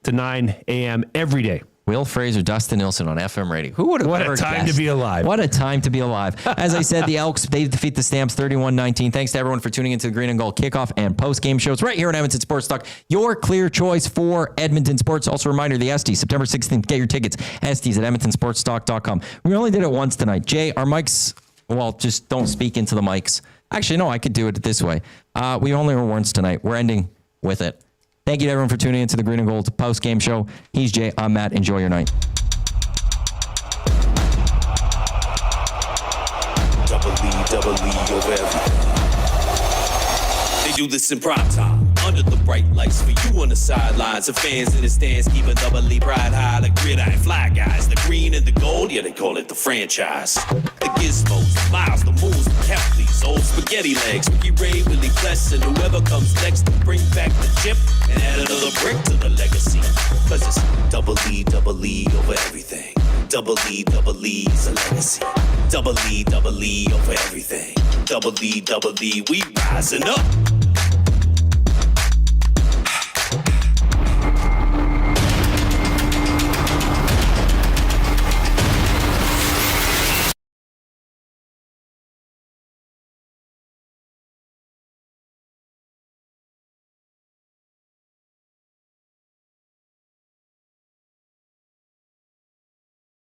to 9 a.m. every day. Will Fraser, Dustin Nielsen on FM radio. Who would have ever guessed? What a time to be alive. What a time to be alive. As I said, the Elks, they defeat the Stamps 31-19. Thanks to everyone for tuning into the Green and Gold kickoff and post-game shows right here on Edmonton Sports Talk. Your clear choice for Edmonton Sports. Also a reminder, the ST, September 16th. Get your tickets. STs at edmontonsportstalk.com. We only did it once tonight. Jay, our mics, well, just don't speak into the mics. Actually, no, I could do it this way. We only were once tonight. We're ending with it. Thank you to everyone for tuning into the Green and Gold post-game show. He's Jay. I'm Matt. Enjoy your night. Double E over everything. They do this in prime time, under the bright lights for you on the sidelines. And fans in the stands keeping double E pride high. The gridiron fly guys, the green and the gold, yeah, they call it the franchise. The gizmos, the miles, the moves, the Kepleys, old spaghetti legs, Ricky Ray, Willie Bless, and whoever comes next to bring back the chip and add another brick to the legacy. Cause it's double E over everything. Double E's a legacy. Double E over everything. Double E, we rising up.